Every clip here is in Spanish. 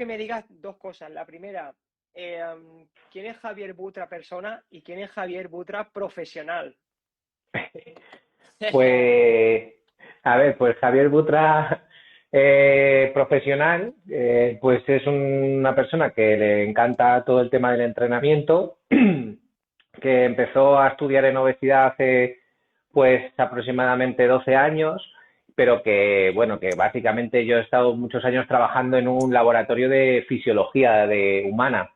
que me digas dos cosas. La primera, ¿quién es Javier Butra persona y quién es Javier Butra profesional? Pues, a ver, pues Javier Butra, profesional, pues es una persona que le encanta todo el tema del entrenamiento, que empezó a estudiar en obesidad hace pues aproximadamente 12 años, pero que, bueno, que básicamente yo he estado muchos años trabajando en un laboratorio de fisiología humana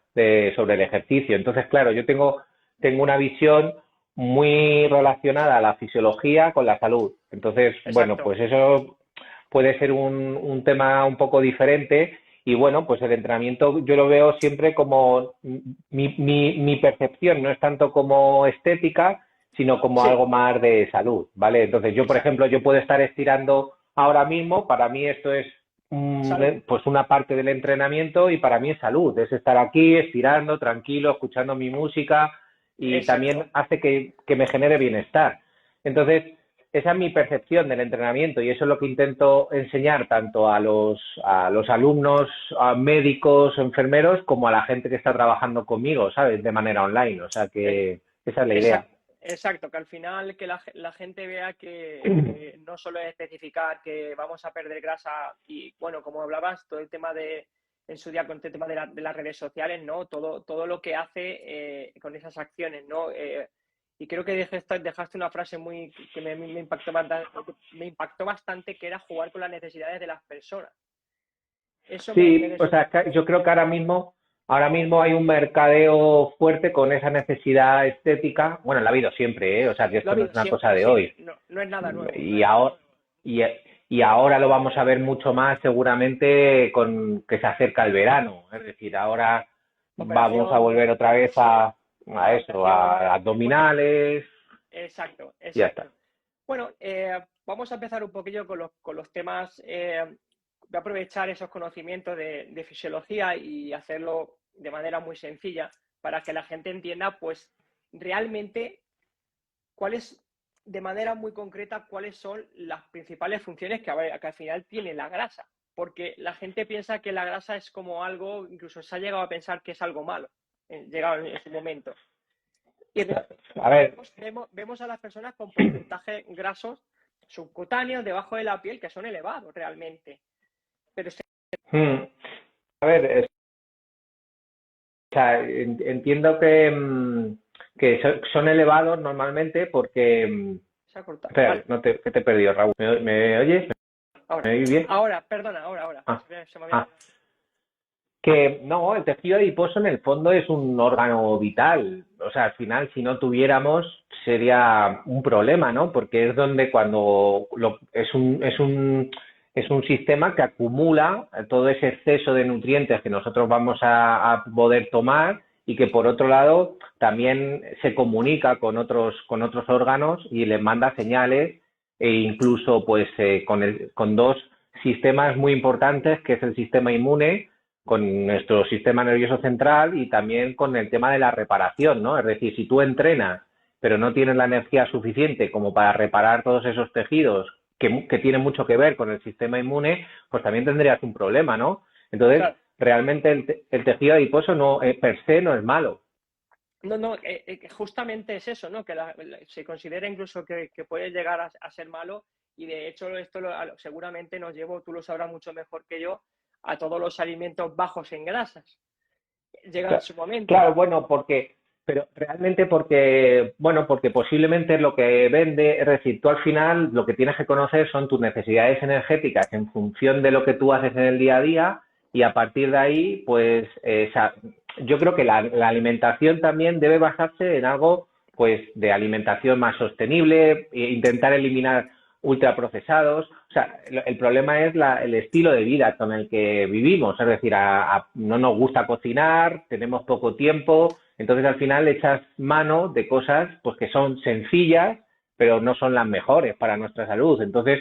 sobre el ejercicio. Entonces, claro, tengo una visión muy relacionada a la fisiología con la salud. Entonces, bueno, Exacto. pues eso puede ser un tema un poco diferente y bueno, pues el entrenamiento yo lo veo siempre como mi percepción, no es tanto como estética, sino como Sí, algo más de salud, ¿vale? Entonces yo, por exacto. ejemplo, yo puedo estar estirando ahora mismo, para mí esto es Salud. pues una parte del entrenamiento y para mí es salud, es estar aquí estirando, tranquilo, escuchando mi música y también Exacto. hace que me genere bienestar. Entonces, esa es mi percepción del entrenamiento y eso es lo que intento enseñar tanto a los alumnos, a médicos, enfermeros, como a la gente que está trabajando conmigo, ¿sabes? De manera online. O sea Eh, que esa es la idea. exacto. Exacto, que al final que la gente vea que no solo es especificar que vamos a perder grasa y, bueno, como hablabas, todo el tema en su día con el tema de las redes sociales, ¿no? Todo lo que hace con esas acciones, ¿no? Y creo que dejaste una frase que me impactó bastante, que era jugar con las necesidades de las personas. Eso me Sí, o resulta. sea, yo creo que ahora mismo hay un mercadeo fuerte con esa necesidad estética. Bueno, la ha habido siempre, ¿eh? O sea, que Lo ha esto no es habido una cosa siempre, de sí, hoy. no, no es nada nuevo, no Y es nada ahora, nuevo. y, y ahora lo vamos a ver mucho más seguramente con que se acerca el verano. Es decir, ahora vamos a Operación, volver otra vez sí, a eso, operación, a abdominales exacto, y ya está. exacto. Bueno, vamos a empezar un poquillo con los temas. Voy a aprovechar esos conocimientos de fisiología y hacerlo de manera muy sencilla para que la gente entienda, pues, realmente cuáles, de manera muy concreta, cuáles son las principales funciones que al final tiene la grasa. Porque la gente piensa que la grasa es como algo, incluso se ha llegado a pensar que es algo malo, llegado en ese momento. Y A ver, vemos a las personas con porcentajes grasos subcutáneos debajo de la piel que son elevados realmente. Pero hmm, a ver, o sea, entiendo que son elevados normalmente porque, se ha cortado. espera, Vale, no te, que te he perdido, Raúl. ¿Me oyes? ¿Me ahora. oyes bien? Ahora, perdona, ahora. Ah, Se me había. ah. Que no, el tejido adiposo en el fondo es un órgano vital. O sea, al final, si no tuviéramos, sería un problema, ¿no? Porque es donde es un sistema que acumula todo ese exceso de nutrientes que nosotros vamos a poder tomar y que por otro lado también se comunica con otros órganos y les manda señales e incluso pues con dos sistemas muy importantes que es el sistema inmune con nuestro sistema nervioso central y también con el tema de la reparación, ¿no? Es decir, si tú entrenas pero no tienes la energía suficiente como para reparar todos esos tejidos que tienen mucho que ver con el sistema inmune, pues también tendrías un problema, ¿no? Entonces, Claro. realmente el tejido adiposo no, per se no es malo. No, no, justamente es eso, ¿no? Que se considera incluso que puede llegar a ser malo y de hecho esto seguramente nos lleva, tú lo sabrás mucho mejor que yo, a todos los alimentos bajos en grasas. Llega en su momento. Claro, bueno, pero realmente porque posiblemente es lo que vende, es decir, tú al final lo que tienes que conocer son tus necesidades energéticas en función de lo que tú haces en el día a día y a partir de ahí, pues, o sea, yo creo que la alimentación también debe basarse en algo, pues, de alimentación más sostenible, e intentar eliminar ultraprocesados. O sea, el problema es el estilo de vida con el que vivimos. Es decir, no nos gusta cocinar, tenemos poco tiempo, entonces al final echas mano de cosas pues que son sencillas, pero no son las mejores para nuestra salud. Entonces,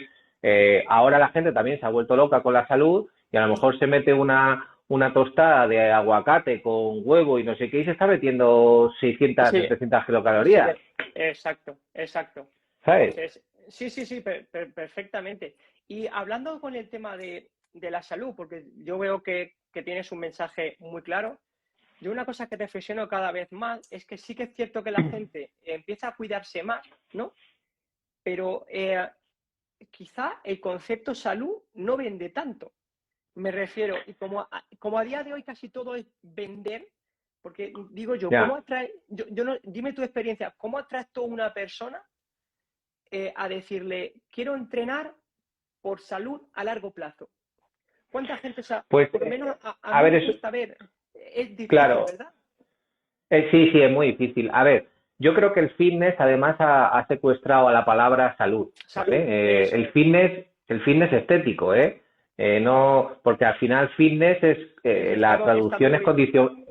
ahora la gente también se ha vuelto loca con la salud y a lo mejor se mete una tostada de aguacate con huevo y no sé qué y se está metiendo 600, Sí, 700 sí, kilocalorías, exacto, exacto. ¿sabes? Sí, sí, sí, perfectamente. Y hablando con el tema de la salud, porque yo veo que que tienes un mensaje muy claro. Yo una cosa que reflexiono cada vez más es que sí que es cierto que la gente empieza a cuidarse más, ¿no? Pero quizá el concepto salud no vende tanto. Me refiero, y como a día de hoy casi todo es vender, porque digo yo, ¿cómo Ya. atrae? Yo no, dime tu experiencia, ¿cómo atraes tú a una persona a decirle, quiero entrenar por salud a largo plazo? ¿Cuánta gente, o sea, Pues, por lo menos a a mí ver, me eso, cuesta ver, es difícil, claro, ¿verdad? sí, sí, es muy difícil. A ver, yo creo que el fitness además ha secuestrado a la palabra salud, ¿vale? Salud, eso es. El fitness estético, ¿eh? No, porque al final fitness Es la traducción sí, es condición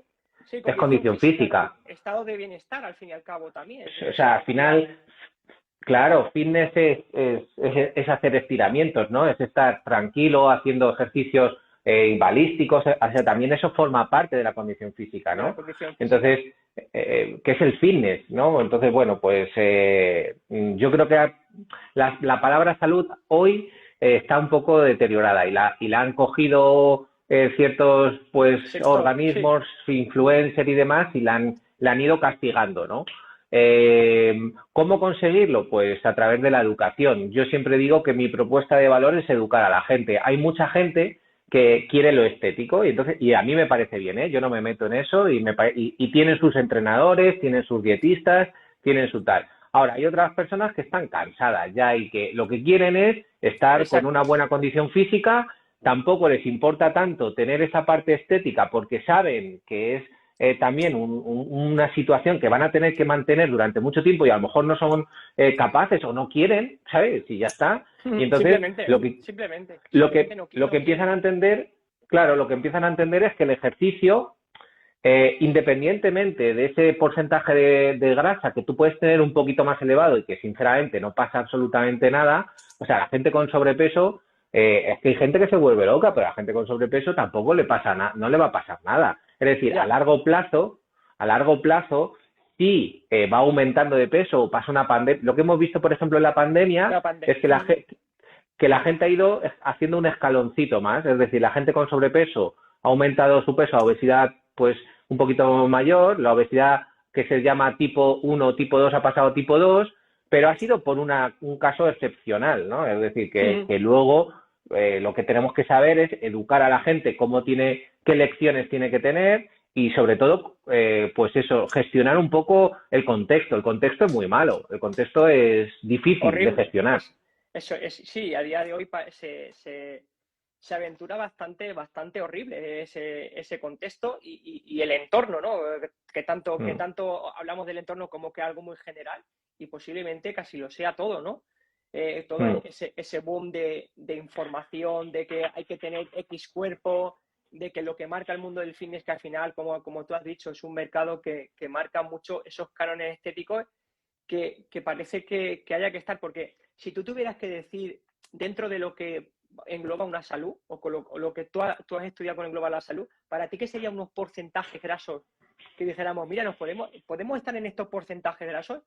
condición física, física. estado de bienestar al fin y al cabo también, O es sea, al actividad. final, claro, fitness es hacer estiramientos, ¿no? Es estar tranquilo haciendo ejercicios balísticos, o sea, también eso forma parte de la condición física, De la ¿no? condición física. Entonces, ¿qué es el fitness, no? Entonces, bueno, pues yo creo que la palabra salud hoy está un poco deteriorada y la han cogido ciertos pues Sector, sí. organismos, influencers y demás y la han ido castigando, ¿no? Eh, ¿Cómo conseguirlo? Pues a través de la educación. Yo siempre digo que mi propuesta de valor es educar a la gente. Hay mucha gente que quiere lo estético y a mí me parece bien, ¿eh? Yo no me meto en eso y tienen sus entrenadores, tienen sus dietistas, tienen su tal. Ahora, hay otras personas que están cansadas ya y que lo que quieren es estar con una Exacto. buena condición física, tampoco les importa tanto tener esa parte estética porque saben que es también una situación que van a tener que mantener durante mucho tiempo y a lo mejor no son capaces o no quieren, ¿sabes? Y ya está. Y entonces Simplemente, lo que, simplemente, lo simplemente que, no, lo que no empiezan quieren. a entender, claro, lo que empiezan a entender es que el ejercicio, independientemente de ese porcentaje de grasa que tú puedes tener un poquito más elevado y que sinceramente no pasa absolutamente nada, o sea, la gente con sobrepeso, es que hay gente que se vuelve loca, pero a la gente con sobrepeso tampoco le pasa nada, no le va a pasar nada. Es decir, Ya, a largo plazo, si va aumentando de peso o pasa una pandemia, lo que hemos visto, por ejemplo, en la pandemia la pandemia. es que la gente ha ido haciendo un escaloncito más, es decir, la gente con sobrepeso ha aumentado su peso a obesidad pues un poquito mayor, la obesidad que se llama tipo 1 o tipo 2 ha pasado a tipo 2, pero ha sido por un caso excepcional, ¿no? Es decir, que luego lo que tenemos que saber es educar a la gente qué lecciones tiene que tener y sobre todo, pues eso, gestionar un poco el contexto. El contexto es muy malo, el contexto es difícil de Horrible. gestionar. Eso es, sí, a día de hoy se aventura bastante horrible ese contexto y el entorno, ¿no? Que tanto hablamos del entorno como que algo muy general y posiblemente casi lo sea todo, ¿no? Todo Mm. ese boom de información, de que hay que tener X cuerpo, de que lo que marca el mundo del fitness, que al final, como tú has dicho, es un mercado que marca mucho esos cánones estéticos que parece que haya que estar, porque si tú tuvieras que decir dentro de lo que engloba una salud o lo que tú has estudiado con engloba la salud, para ti, ¿qué serían unos porcentajes grasos que dijéramos, mira, podemos estar en estos porcentajes grasos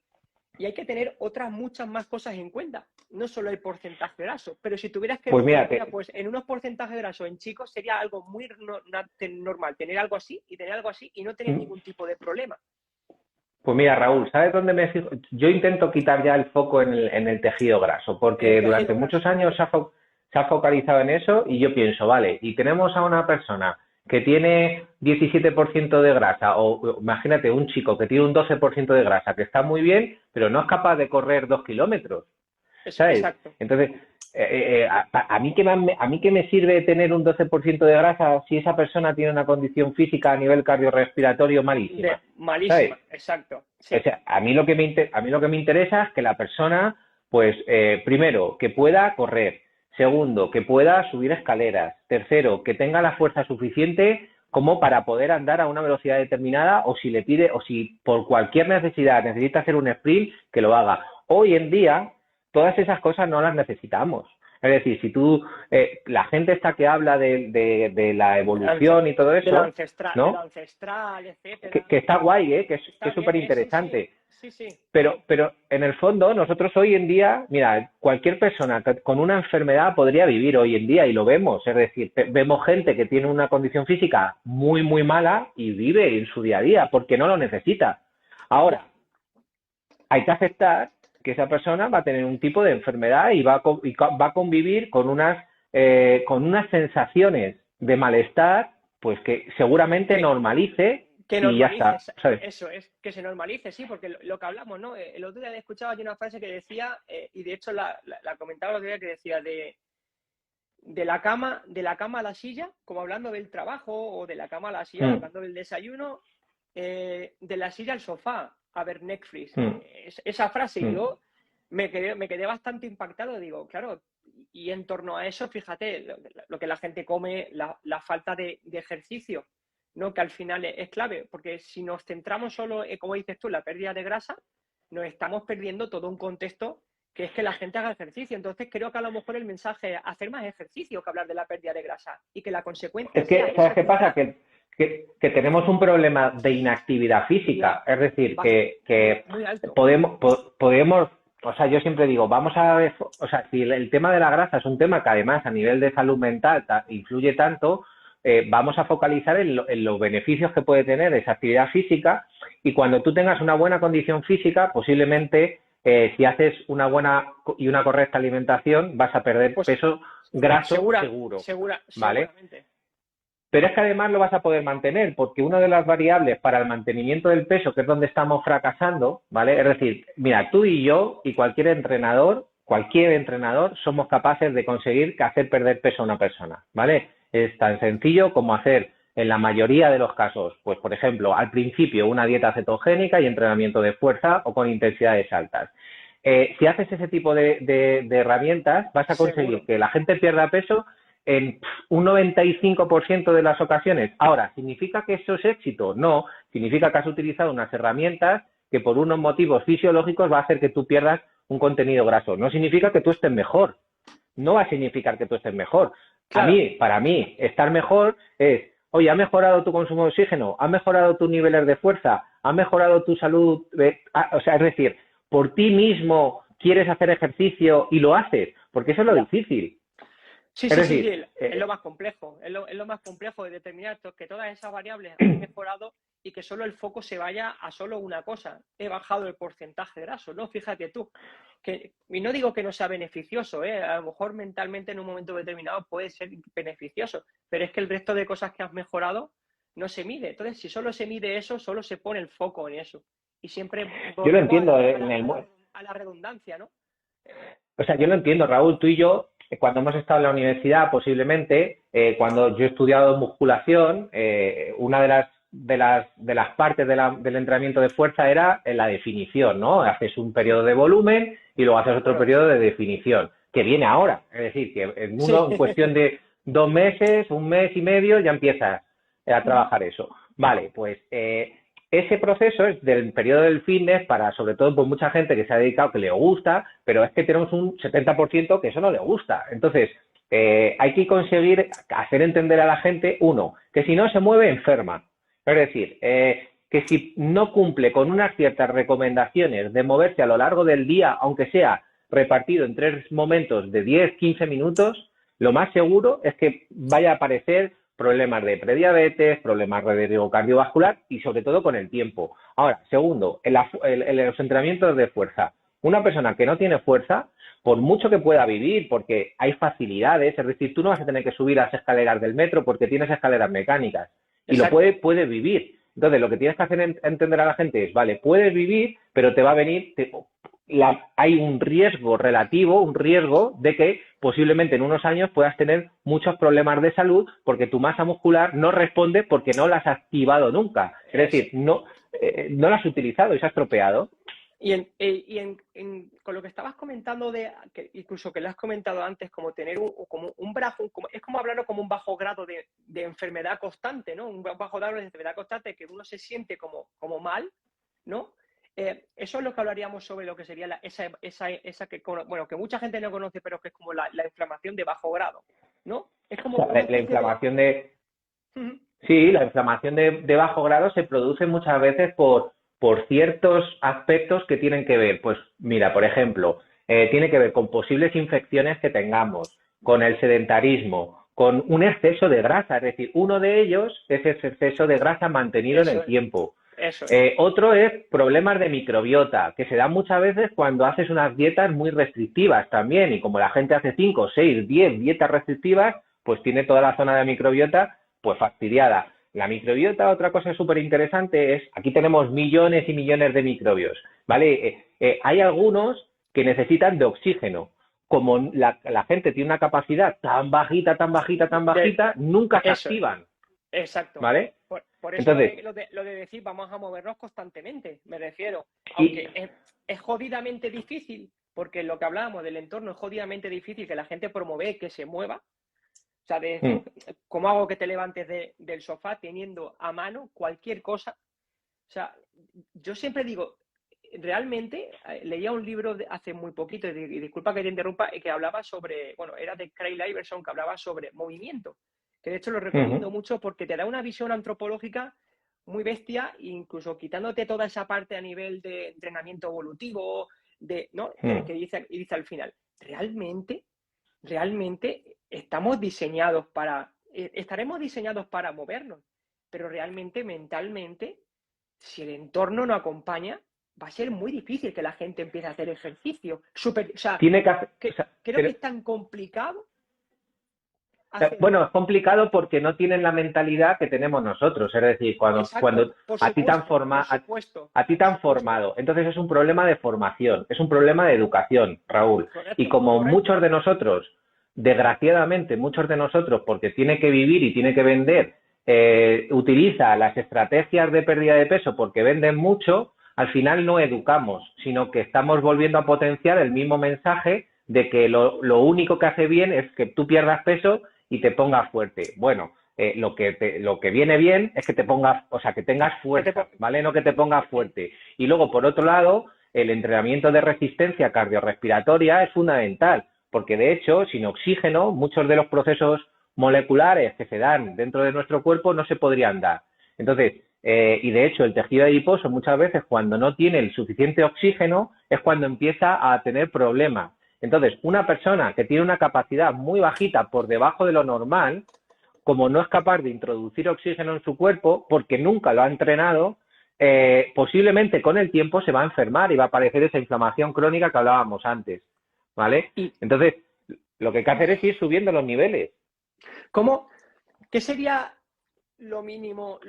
y hay que tener otras muchas más cosas en cuenta, no solo el porcentaje graso, pero si tuvieras que Pues decir, mira, mira, pues en unos porcentajes grasos en chicos sería algo muy normal tener algo así y tener algo así y no tener ningún tipo de problema. pues mira, Raúl, ¿sabes dónde me fijo? Yo intento quitar ya el foco en el tejido graso, En el porque durante tejido muchos graso. años se ha focalizado en eso y yo pienso, vale, y tenemos a una persona que tiene 17% de grasa, o imagínate un chico que tiene un 12% de grasa, que está muy bien, pero no es capaz de correr 2 kilómetros. ¿Sabes? Exacto. Entonces, a mí qué me sirve tener un 12% de grasa si esa persona tiene una condición física a nivel cardiorrespiratorio malísima, ¿sabes? Malísima, exacto. O Sí. sea, a mí lo que me interesa es que la persona, pues, primero, que pueda correr, segundo, que pueda subir escaleras, tercero, que tenga la fuerza suficiente como para poder andar a una velocidad determinada o si le pide o si por cualquier necesidad necesita hacer un sprint, que lo haga. Hoy en día, todas esas cosas no las necesitamos. Es decir, si tú, la gente esta que habla de la evolución y todo De lo eso, ancestral, ¿no? etcétera. Que está guay, que es Está súper bien, sí, sí. interesante. Sí, sí. Pero en el fondo, nosotros hoy en día, mira, cualquier persona con una enfermedad podría vivir hoy en día y lo vemos. Es decir, vemos gente que tiene una condición física muy, muy mala y vive en su día a día porque no lo necesita. Ahora, Ya. hay que aceptar que esa persona va a tener un tipo de enfermedad y va a convivir con unas sensaciones de malestar, pues que seguramente Que, normalice que y ya está, normalices, ¿sabes? eso es, que se normalice, sí, porque lo que hablamos, ¿no? El otro día escuchaba yo una frase que decía, y de hecho la comentaba el otro día, que decía de la cama a la silla, como hablando del trabajo, o de la cama a la silla Mm, hablando del desayuno, de la silla al sofá a ver Netflix. mm, Esa frase, y mm. yo me quedé bastante impactado, digo, claro, y en torno a eso, fíjate, lo que la gente come, la falta de ejercicio, ¿no? Que al final es clave, porque si nos centramos solo, como dices tú, en la pérdida de grasa, nos estamos perdiendo todo un contexto, que es que la gente haga ejercicio. Entonces creo que a lo mejor el mensaje es hacer más ejercicio que hablar de la pérdida de grasa, y que la consecuencia Es sea que, ¿sabes eso, qué pasa? quizá. Que tenemos un problema de inactividad física. Ya, Es decir, muy, que muy alto. podemos, o sea, yo siempre digo, vamos a ver, o sea, si el tema de la grasa es un tema que además a nivel de salud mental influye tanto, vamos a focalizar en los beneficios que puede tener esa actividad física, y cuando tú tengas una buena condición física, posiblemente si haces una buena y una correcta alimentación, vas a perder Pues peso graso seguro, ¿vale? seguramente. Pero es que además lo vas a poder mantener, porque una de las variables para el mantenimiento del peso, que es donde estamos fracasando, ¿vale? Es decir, mira, tú y yo y cualquier entrenador, somos capaces de conseguir hacer perder peso a una persona, ¿vale? Es tan sencillo como hacer, en la mayoría de los casos, pues por ejemplo, al principio una dieta cetogénica y entrenamiento de fuerza o con intensidades altas. Si haces ese tipo de herramientas, vas a conseguir Seguro. que la gente pierda peso en un 95% de las ocasiones. Ahora, ¿significa que eso es éxito? No, significa que has utilizado unas herramientas que por unos motivos fisiológicos va a hacer que tú pierdas un contenido graso. No significa que tú estés mejor, no va a significar que tú estés mejor. Claro. Para mí, estar mejor es, oye, ¿ha mejorado tu consumo de oxígeno? ¿Ha mejorado tus niveles de fuerza? ¿Ha mejorado tu salud? O sea, es decir, por ti mismo quieres hacer ejercicio y lo haces, porque eso es lo Ya. difícil. Sí, Es sí, sí, decir, sí, es lo más complejo. Es lo más complejo de determinar que todas esas variables han mejorado, y que solo el foco se vaya a solo una cosa. He bajado el porcentaje graso, ¿no? Fíjate tú. Y no digo que no sea beneficioso, ¿eh? A lo mejor mentalmente en un momento determinado puede ser beneficioso, pero es que el resto de cosas que has mejorado no se mide. Entonces, si solo se mide eso, solo se pone el foco en eso. Y siempre yo lo volvemos entiendo, a la redundancia, ¿no? o sea, yo lo entiendo, Raúl, tú y yo, cuando hemos estado en la universidad, posiblemente, cuando yo he estudiado musculación, una de las partes del entrenamiento de fuerza era la definición, ¿no? Haces un periodo de volumen y luego haces otro Claro. periodo de definición, que viene ahora. Es decir, que Sí. en cuestión de 2 meses, un mes y medio, ya empiezas a trabajar eso. Vale, pues ese proceso es del periodo del fitness para, sobre todo, por mucha gente que se ha dedicado, que le gusta, pero es que tenemos un 70% que eso no le gusta. Entonces, hay que conseguir hacer entender a la gente, uno, que si no se mueve, enferma. Es decir, que si no cumple con unas ciertas recomendaciones de moverse a lo largo del día, aunque sea repartido en 3 momentos de 10, 15 minutos, lo más seguro es que vaya a aparecer problemas de prediabetes, problemas de riesgo cardiovascular y sobre todo con el tiempo. Ahora, segundo, en los entrenamientos de fuerza. Una persona que no tiene fuerza, por mucho que pueda vivir, porque hay facilidades, es decir, tú no vas a tener que subir las escaleras del metro porque tienes escaleras mecánicas y lo Exacto. puedes vivir. Entonces, lo que tienes que hacer entender a la gente es, vale, puedes vivir, pero te va a venir, hay un riesgo relativo, un riesgo de que posiblemente en unos años puedas tener muchos problemas de salud porque tu masa muscular no responde porque no la has activado nunca. Es decir, no la has utilizado y se ha estropeado. Con lo que estabas comentando, que incluso que lo has comentado antes, como tener como un brazo, es como hablarlo como un bajo grado de enfermedad constante, ¿no? Un bajo grado de enfermedad constante, que uno se siente como mal, ¿no? Eso es lo que hablaríamos sobre lo que sería esa que, bueno, que mucha gente no conoce, pero que es como la inflamación de bajo grado, ¿no? Es O como sea, una la especie de... inflamación de, sí, la inflamación de bajo grado se produce muchas veces por ciertos aspectos que tienen que ver, pues mira, por ejemplo, tiene que ver con posibles infecciones que tengamos, con el sedentarismo, con un exceso de grasa, es decir, uno de ellos es ese exceso de grasa mantenido en Eso el es, tiempo. eso es. Otro es problemas de microbiota, que se dan muchas veces cuando haces unas dietas muy restrictivas también, y como la gente hace 5, 6, 10 dietas restrictivas, pues tiene toda la zona de microbiota pues fastidiada. La microbiota, otra cosa súper interesante es, aquí tenemos millones y millones de microbios, ¿vale? Hay algunos que necesitan de oxígeno. Como la gente tiene una capacidad tan bajita, tan bajita, tan De, bajita, nunca se eso es, activan, exacto. ¿vale? Por eso Entonces, lo de decir vamos a movernos constantemente, me refiero. y, Aunque es jodidamente difícil, porque lo que hablábamos del entorno es jodidamente difícil que la gente promueva que se mueva. O sea, de decir, ¿cómo hago que te levantes del sofá teniendo a mano cualquier cosa? O sea, yo siempre digo, realmente leía un libro hace muy poquito, y disculpa que te interrumpa, que hablaba sobre, bueno, era de Craig Iverson, que hablaba sobre movimiento, que de hecho lo recomiendo mucho porque te da una visión antropológica muy bestia, incluso quitándote toda esa parte a nivel de entrenamiento evolutivo, ¿no? Que dice al final, realmente estamos diseñados estaremos diseñados para movernos, pero realmente mentalmente, si el entorno no acompaña, va a ser muy difícil que la gente empiece a hacer ejercicio. O sea, tiene que hacer, o sea, creo que pero, es tan complicado hacer. bueno, es complicado porque no tienen la mentalidad que tenemos nosotros, es decir, cuando Exacto, por a ti te han supuesto, por supuesto, a ti te por han supuesto. formado, entonces es un problema de formación, es un problema de educación, Raúl. Y Correcto, como correcto. muchos de nosotros, desgraciadamente, muchos de nosotros, porque tiene que vivir y tiene que vender, utiliza las estrategias de pérdida de peso porque venden mucho, al final no educamos, sino que estamos volviendo a potenciar el mismo mensaje de que lo único que hace bien es que tú pierdas peso y te pongas fuerte. Bueno, lo que viene bien es que te pongas, o sea, que tengas Que te fuerza, ¿vale? No que te pongas fuerte. Y luego, por otro lado, el entrenamiento de resistencia cardiorrespiratoria es fundamental, porque de hecho, sin oxígeno, muchos de los procesos moleculares que se dan dentro de nuestro cuerpo no se podrían dar. Entonces, y de hecho, el tejido adiposo muchas veces cuando no tiene el suficiente oxígeno es cuando empieza a tener problemas. Entonces, una persona que tiene una capacidad muy bajita por debajo de lo normal, como no es capaz de introducir oxígeno en su cuerpo porque nunca lo ha entrenado, posiblemente con el tiempo se va a enfermar y va a aparecer esa inflamación crónica que hablábamos antes, ¿vale? y Entonces, lo que hay que hacer es ir subiendo los niveles. ¿cómo, qué sería lo mínimo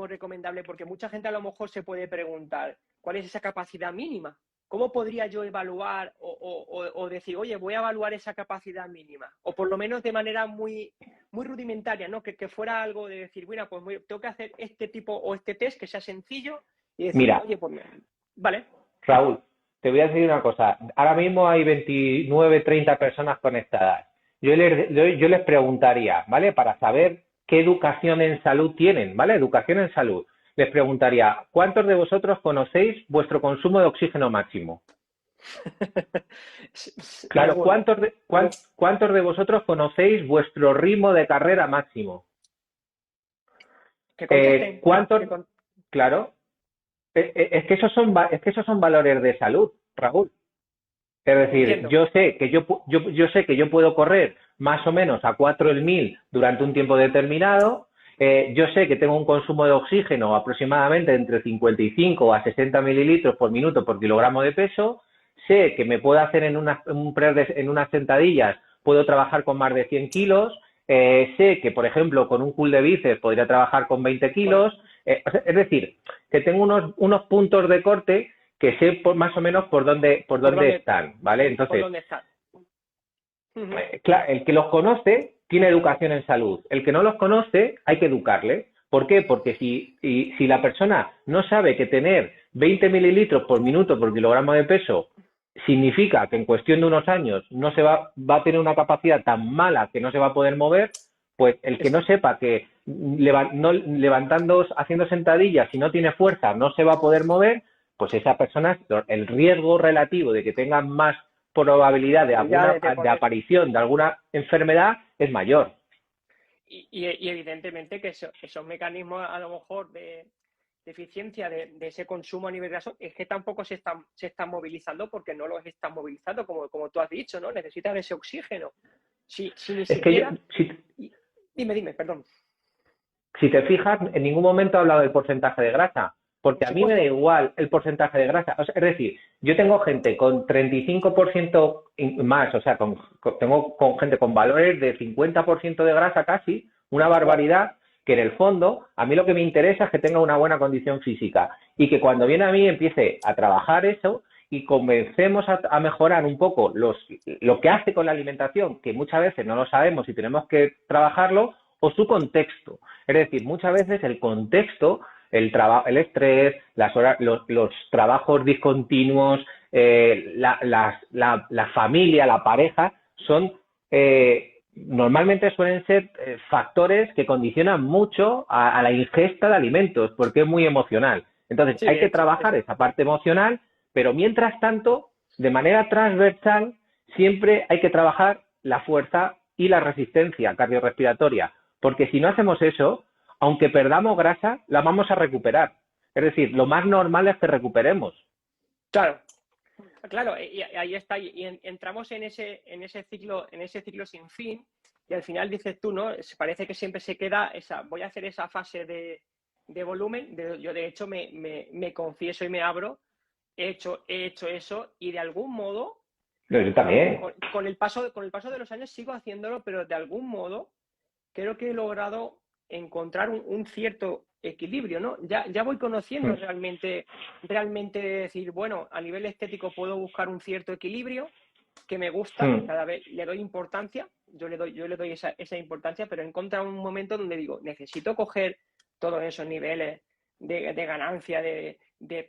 recomendable? Porque mucha gente a lo mejor se puede preguntar, ¿cuál es esa capacidad mínima? ¿Cómo podría yo evaluar o decir, oye, voy a evaluar esa capacidad mínima? O por lo menos de manera muy rudimentaria, ¿no? Que fuera algo de decir, bueno, pues tengo que hacer este tipo o este test que sea sencillo y decir, Mira, oye, pues vale. Raúl, te voy a decir una cosa. Ahora mismo hay 29, 30 personas conectadas. Yo les preguntaría, ¿vale? Para saber qué educación en salud tienen, ¿vale? Educación en salud. Les preguntaría, ¿cuántos de vosotros conocéis vuestro consumo de oxígeno máximo? Claro, Ninguno. ¿cuántos de vosotros conocéis vuestro ritmo de carrera máximo? Que contesten. ¿Cuántos? Claro, es que esos son valores de salud, Raúl. Es decir, Entiendo. yo sé que yo puedo correr más o menos a 4 el 1000 durante un tiempo determinado. Yo sé que tengo un consumo de oxígeno aproximadamente entre 55 a 60 mililitros por minuto por kilogramo de peso. Sé que me puedo hacer en unas sentadillas, puedo trabajar con más de 100 kilos. Sé que, por ejemplo, con un curl de bíceps podría trabajar con 20 kilos. Es decir, que tengo unos puntos de corte que sé más o menos por dónde están, ¿vale? por Entonces, dónde está. Uh-huh. claro, el que los conoce tiene educación en salud. El que no los conoce hay que educarle. ¿Por qué? Porque si la persona no sabe que tener 20 mililitros por minuto por kilogramo de peso significa que en cuestión de unos años no se va a tener una capacidad tan mala que no se va a poder mover, pues el que no sepa que levantando, haciendo sentadillas, si no tiene fuerza, no se va a poder mover, pues esa persona, el riesgo relativo de que tenga más probabilidad de aparición de alguna enfermedad es mayor. Y evidentemente que esos mecanismos a lo mejor deficiencia de ese consumo a nivel graso, es que tampoco se están movilizando porque no los están movilizando, como tú has dicho, ¿no? Necesitan ese oxígeno. Si ni Es que yo, siquiera... si, Dime, perdón. Si te fijas, en ningún momento he hablado del porcentaje de grasa, porque Por a mí me da supuesto. igual el porcentaje de grasa. O sea, es decir, yo tengo gente con 35% más, o sea, tengo con gente con valores de 50% de grasa casi, una Wow. barbaridad, que en el fondo a mí lo que me interesa es que tenga una buena condición física y que cuando viene a mí empiece a trabajar eso y comencemos a mejorar un poco lo que hace con la alimentación, que muchas veces no lo sabemos y tenemos que trabajarlo, o su contexto. Es decir, muchas veces el contexto, el estrés, los trabajos discontinuos, la familia, la pareja, son normalmente suelen ser factores que condicionan mucho a la ingesta de alimentos, porque es muy emocional. Entonces, Sí, hay que trabajar esa parte emocional, pero mientras tanto, de manera transversal, siempre hay que trabajar la fuerza y la resistencia cardiorrespiratoria, porque si no hacemos eso, aunque perdamos grasa, la vamos a recuperar. Es decir, lo más normal es que recuperemos. claro. Claro, y ahí está, y entramos en ese ciclo sin fin, y al final dices tú, ¿no? Parece que siempre se queda voy a hacer esa fase de volumen, yo de hecho me confieso y me abro, he hecho eso, y de algún modo, Yo con, también. con- con el paso de los años sigo haciéndolo, pero de algún modo creo que he logrado encontrar un cierto equilibrio, ¿no? Ya voy conociendo realmente decir, bueno, a nivel estético puedo buscar un cierto equilibrio que me gusta, cada vez le doy importancia, yo le doy esa importancia, pero he encontrado un momento donde digo, necesito coger todos esos niveles de ganancia, de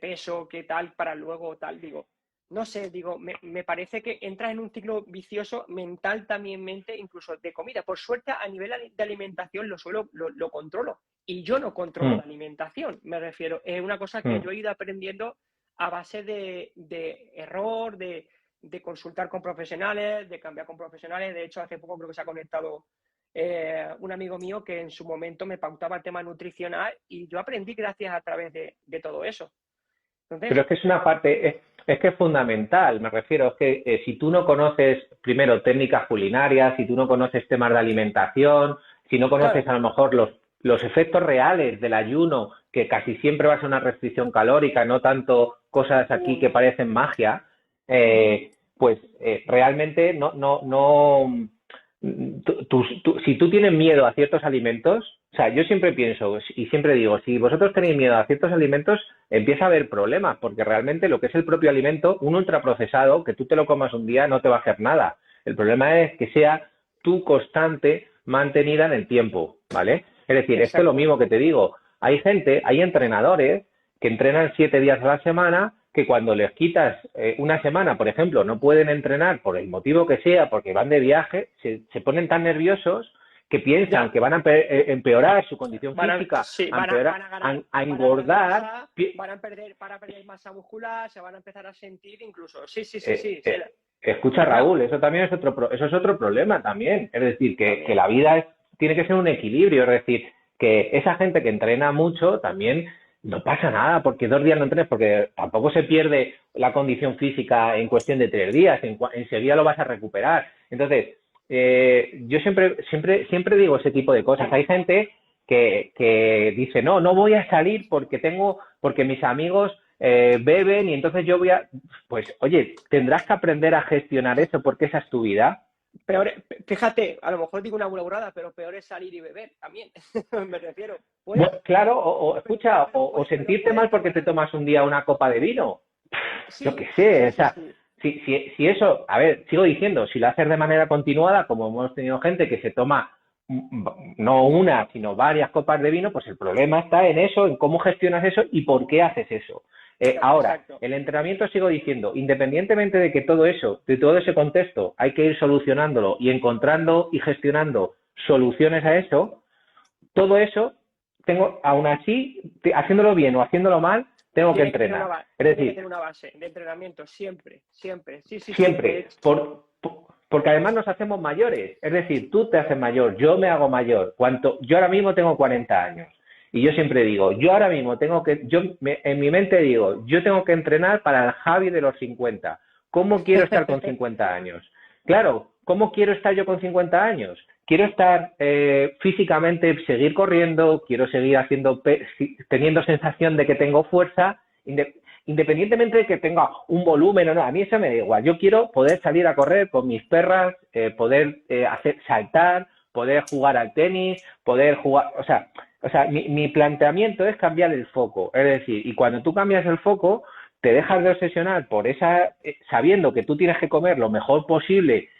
peso, qué tal, para luego tal, digo, no sé, digo, me parece que entras en un ciclo vicioso mental también, incluso de comida. Por suerte, a nivel de alimentación lo controlo. Y yo no controlo la alimentación, me refiero. Es una cosa que yo he ido aprendiendo a base de error, de consultar con profesionales, de cambiar con profesionales. De hecho, hace poco creo que se ha conectado un amigo mío que en su momento me pautaba el tema nutricional y yo aprendí gracias a través de todo eso. Pero Entonces, es que es una parte, es que es fundamental, me refiero, es que si tú no conoces primero técnicas culinarias, si tú no conoces temas de alimentación, si no conoces claro, a lo mejor los efectos reales del ayuno, que casi siempre va a ser una restricción calórica, no tanto cosas aquí que parecen magia, pues realmente si tú tienes miedo a ciertos alimentos, o sea, yo siempre pienso y siempre digo, si vosotros tenéis miedo a ciertos alimentos, empieza a haber problemas, porque realmente lo que es el propio alimento, un ultraprocesado, que tú te lo comas un día, no te va a hacer nada. El problema es que sea tu constante mantenida en el tiempo, ¿vale? Es decir, esto es lo exacto. mismo que te digo. Hay entrenadores que entrenan 7 días a la semana, que cuando les quitas una semana, por ejemplo, no pueden entrenar por el motivo que sea, porque van de viaje, se ponen tan nerviosos que piensan Ya, que van a empeorar su condición física, sí, a empeorar, van a ganar, a van a ganar engordar. masa, van a perder masa muscular, se van a empezar a sentir incluso. Sí, sí, sí, Eh, sí, sí, eh, escucha, ya, Raúl, eso también es eso es otro problema también. Es decir, que también. la vida tiene que ser un equilibrio. Es decir, que esa gente que entrena mucho también no pasa nada porque 2 días no entrenes, porque tampoco se pierde la condición física en cuestión de 3 días, enseguida lo vas a recuperar. Entonces, yo siempre digo ese tipo de cosas. Hay gente que dice, no voy a salir porque mis amigos beben y entonces yo pues oye, tendrás que aprender a gestionar eso porque esa es tu vida. Peor, fíjate, a lo mejor digo una burrada, pero peor es salir y beber también. Me refiero. Bueno, claro, escucha, o Pero sentirte puedes mal porque te preparar. tomas un día una copa de vino. Yo Sí, qué sí, sé, sí, o sí, sea, sí. si eso, a ver, sigo diciendo, si lo haces de manera continuada, como hemos tenido gente que se toma no una, sino varias copas de vino, pues el problema está en eso, en cómo gestionas eso y por qué haces eso. Ahora, Exacto. el entrenamiento sigo diciendo, independientemente de que todo eso, de todo ese contexto, hay que ir solucionándolo y encontrando y gestionando soluciones a eso, todo eso, aún así, haciéndolo bien o haciéndolo mal, tengo que Tiene que tener una entrenar. base, Es tiene que decir, tener una base de entrenamiento, siempre, siempre. Sí, sí, sí. De siempre, hecho, porque además nos hacemos mayores. Es decir, tú te haces mayor, yo me hago mayor. Yo ahora mismo tengo 40 años. Y yo siempre digo, yo ahora mismo en mi mente digo, yo tengo que entrenar para el Javi de los 50. ¿Cómo quiero estar con 50 años? Claro, ¿cómo quiero estar yo con 50 años? Quiero estar físicamente, seguir corriendo, quiero seguir teniendo sensación de que tengo fuerza, independientemente de que tenga un volumen o no, a mí eso me da igual. Yo quiero poder salir a correr con mis perras, poder saltar, poder jugar al tenis, poder jugar, mi planteamiento es cambiar el foco. Es decir, y cuando tú cambias el foco, te dejas de obsesionar por sabiendo que tú tienes que comer lo mejor posible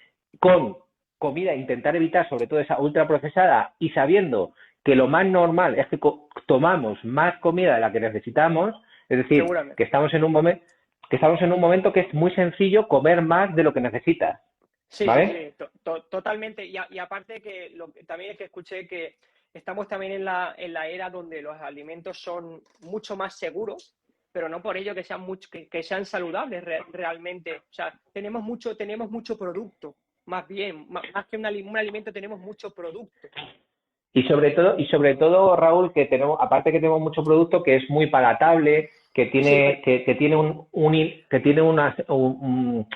con comida, intentar evitar sobre todo esa ultraprocesada y sabiendo que lo más normal es que tomamos más comida de la que necesitamos, es decir, que estamos en un momento que es muy sencillo comer más de lo que necesitas. Sí, ¿vale? sí, totalmente. Y aparte que también es que escuché que estamos también en la era donde los alimentos son mucho más seguros, pero no por ello que sean saludables realmente. O sea, tenemos mucho producto, más bien, más que un alimento tenemos mucho producto. Y sobre todo, Raúl, que aparte que tenemos mucho producto que es muy palatable, que tiene, Sí, que tiene que tiene una por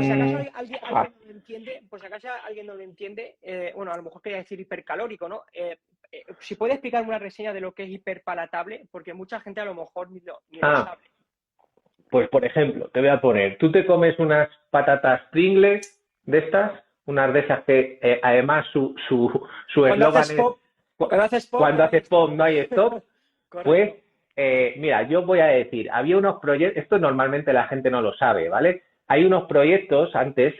si acaso mm, alguien no lo entiende, por si acaso alguien no lo entiende, bueno, a lo mejor quería decir hipercalórico, ¿no? Si puede explicar una reseña de lo que es hiperpalatable, porque mucha gente a lo mejor ni lo sabe. Pues por ejemplo, te voy a poner, tú te comes unas patatas Pringles de estas, unas de esas que además su eslogan es cuando haces pop no hay stop. Pues mira, yo voy a decir, había unos proyectos, esto normalmente la gente no lo sabe, ¿vale? Hay unos proyectos, antes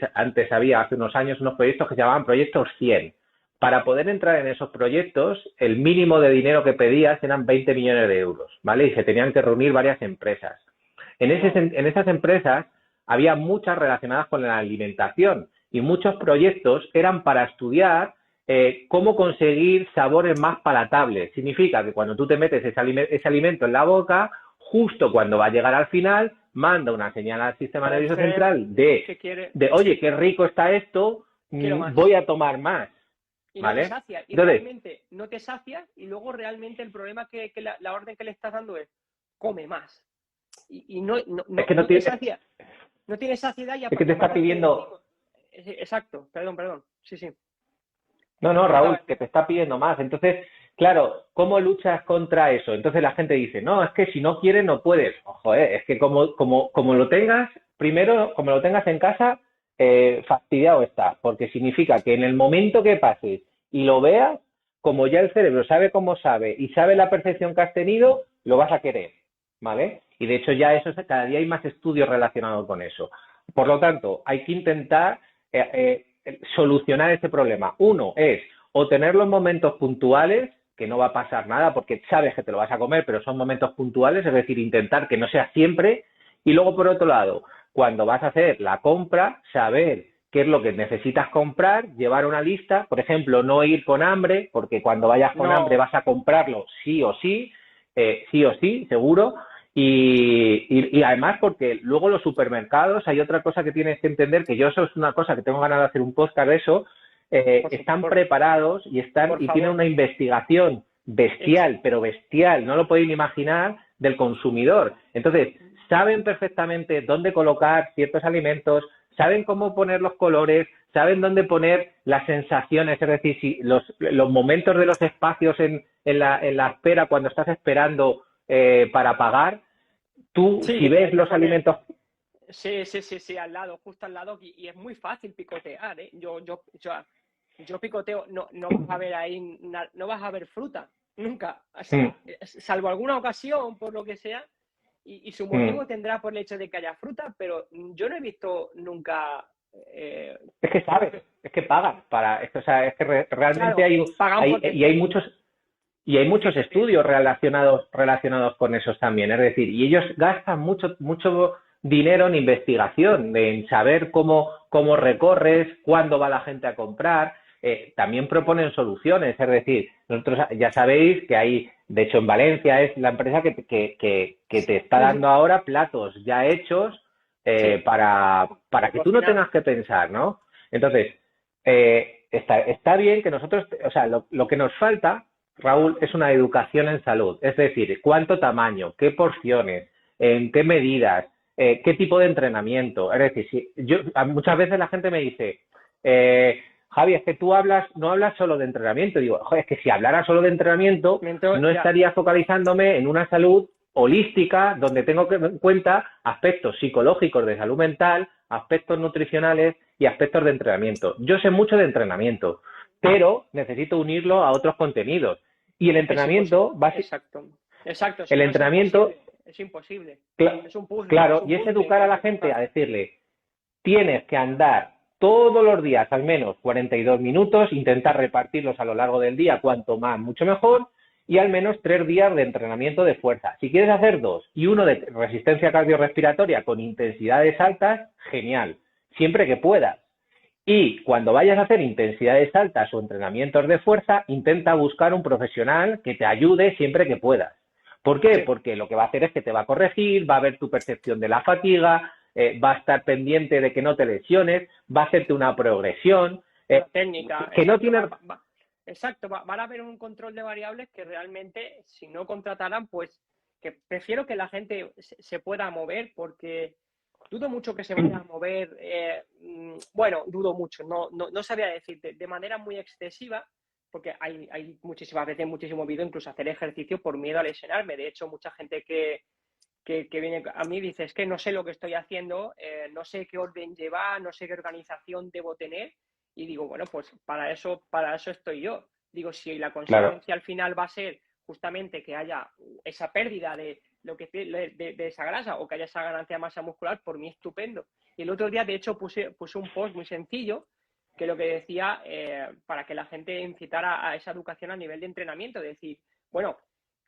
había, hace unos años, unos proyectos que se llamaban proyectos 100. Para poder entrar en esos proyectos, el mínimo de dinero que pedías eran 20 millones de euros, ¿vale? Y se tenían que reunir varias empresas. En esas empresas había muchas relacionadas con la alimentación y muchos proyectos eran para estudiar cómo conseguir sabores más palatables. Significa que cuando tú te metes ese alimento en la boca, justo cuando va a llegar al final, manda una señal al sistema nervioso central oye, qué rico está esto, voy a tomar más. Y ¿vale? No te sacia. Y entonces, realmente no te sacia y luego realmente el problema que la orden que le estás dando es come más. Y no te sacia. No tienes saciedad y es que te está pidiendo... Exacto, perdón. Sí. No, Raúl, que te está pidiendo más. Entonces, claro, ¿cómo luchas contra eso? Entonces la gente dice, no, es que si no quieres no puedes. Ojo, es que como lo tengas, primero, como lo tengas en casa, fastidiado está, porque significa que en el momento que pases y lo veas, como ya el cerebro sabe cómo sabe y sabe la percepción que has tenido, lo vas a querer, ¿vale? Y de hecho ya cada día hay más estudios relacionados con eso. Por lo tanto, hay que intentar solucionar ese problema. Uno es o tener los momentos puntuales, que no va a pasar nada porque sabes que te lo vas a comer, pero son momentos puntuales, es decir, intentar que no sea siempre. Y luego, por otro lado, cuando vas a hacer la compra, saber qué es lo que necesitas comprar, llevar una lista, por ejemplo, no ir con hambre, porque cuando vayas con hambre vas a comprarlo sí o sí, seguro. Y además porque luego los supermercados, hay otra cosa que tienes que entender, que yo eso es una cosa que tengo ganas de hacer un podcast de eso, están preparados y tienen una investigación bestial, pero bestial, no lo podéis ni imaginar, del consumidor. Entonces, saben perfectamente dónde colocar ciertos alimentos, saben cómo poner los colores, saben dónde poner las sensaciones, es decir, si los momentos de los espacios en la espera, cuando estás esperando para pagar, tú si ves los alimentos... Sí, al lado, justo al lado, y es muy fácil picotear, ¿eh? Yo picoteo, no vas a ver ahí, no vas a ver fruta, nunca, salvo alguna ocasión, por lo que sea, y su motivo tendrá por el hecho de que haya fruta, pero yo no he visto nunca... Es que sabes, es que pagan para esto, o sea, es que realmente claro, hay muchos estudios relacionados con esos también, es decir, y ellos gastan mucho dinero en investigación, en saber cómo recorres, cuándo va la gente a comprar. También proponen soluciones, es decir, nosotros ya sabéis que hay, de hecho en Valencia es la empresa que te está dando ahora platos ya hechos para que tú no tengas que pensar, ¿no? Entonces, está bien que nosotros, o sea, lo que nos falta Raúl, es una educación en salud. Es decir, cuánto tamaño, qué porciones, en qué medidas, qué tipo de entrenamiento. Es decir, muchas veces la gente me dice, Javi, es que tú no hablas solo de entrenamiento. Digo, joder, es que si hablara solo de entrenamiento, no Ya. estaría focalizándome en una salud holística donde tengo en cuenta aspectos psicológicos de salud mental, aspectos nutricionales y aspectos de entrenamiento. Yo sé mucho de entrenamiento, pero necesito unirlo a otros contenidos. Y el Es imposible. entrenamiento va a ser, Exacto, si el no es entrenamiento, imposible, es imposible. cl Es un puzzle, claro, y es educar a la que gente montar. a decirle, tienes que andar todos los días al menos 42 minutos, intentar repartirlos a lo largo del día, cuanto más, mucho mejor, y al menos 3 días de entrenamiento de fuerza. Si quieres hacer 2 y uno de resistencia cardiorrespiratoria con intensidades altas, genial, siempre que puedas. Y cuando vayas a hacer intensidades altas o entrenamientos de fuerza, intenta buscar un profesional que te ayude siempre que puedas. ¿Por qué? Sí, Porque lo que va a hacer es que te va a corregir, va a ver tu percepción de la fatiga, va a estar pendiente de que no te lesiones, va a hacerte una progresión, una técnica, que no tiene... exacto, van a haber un control de variables que realmente, si no contrataran, pues que prefiero que la gente se pueda mover porque dudo mucho que se vaya a mover, bueno, dudo mucho, no sabría decirte, de manera muy excesiva, porque hay muchísimas veces, muchísimo vídeo, incluso hacer ejercicio por miedo a lesionarme. De hecho, mucha gente que viene a mí dice, es que no sé lo que estoy haciendo, no sé qué orden llevar, no sé qué organización debo tener. Y digo, bueno, pues para eso estoy yo. Digo, si la Claro, consecuencia al final va a ser justamente que haya esa pérdida de de esa grasa o que haya esa ganancia de masa muscular, por mí estupendo. Y el otro día, de hecho, puse un post muy sencillo que lo que decía, para que la gente incitara a esa educación a nivel de entrenamiento, es decir, bueno,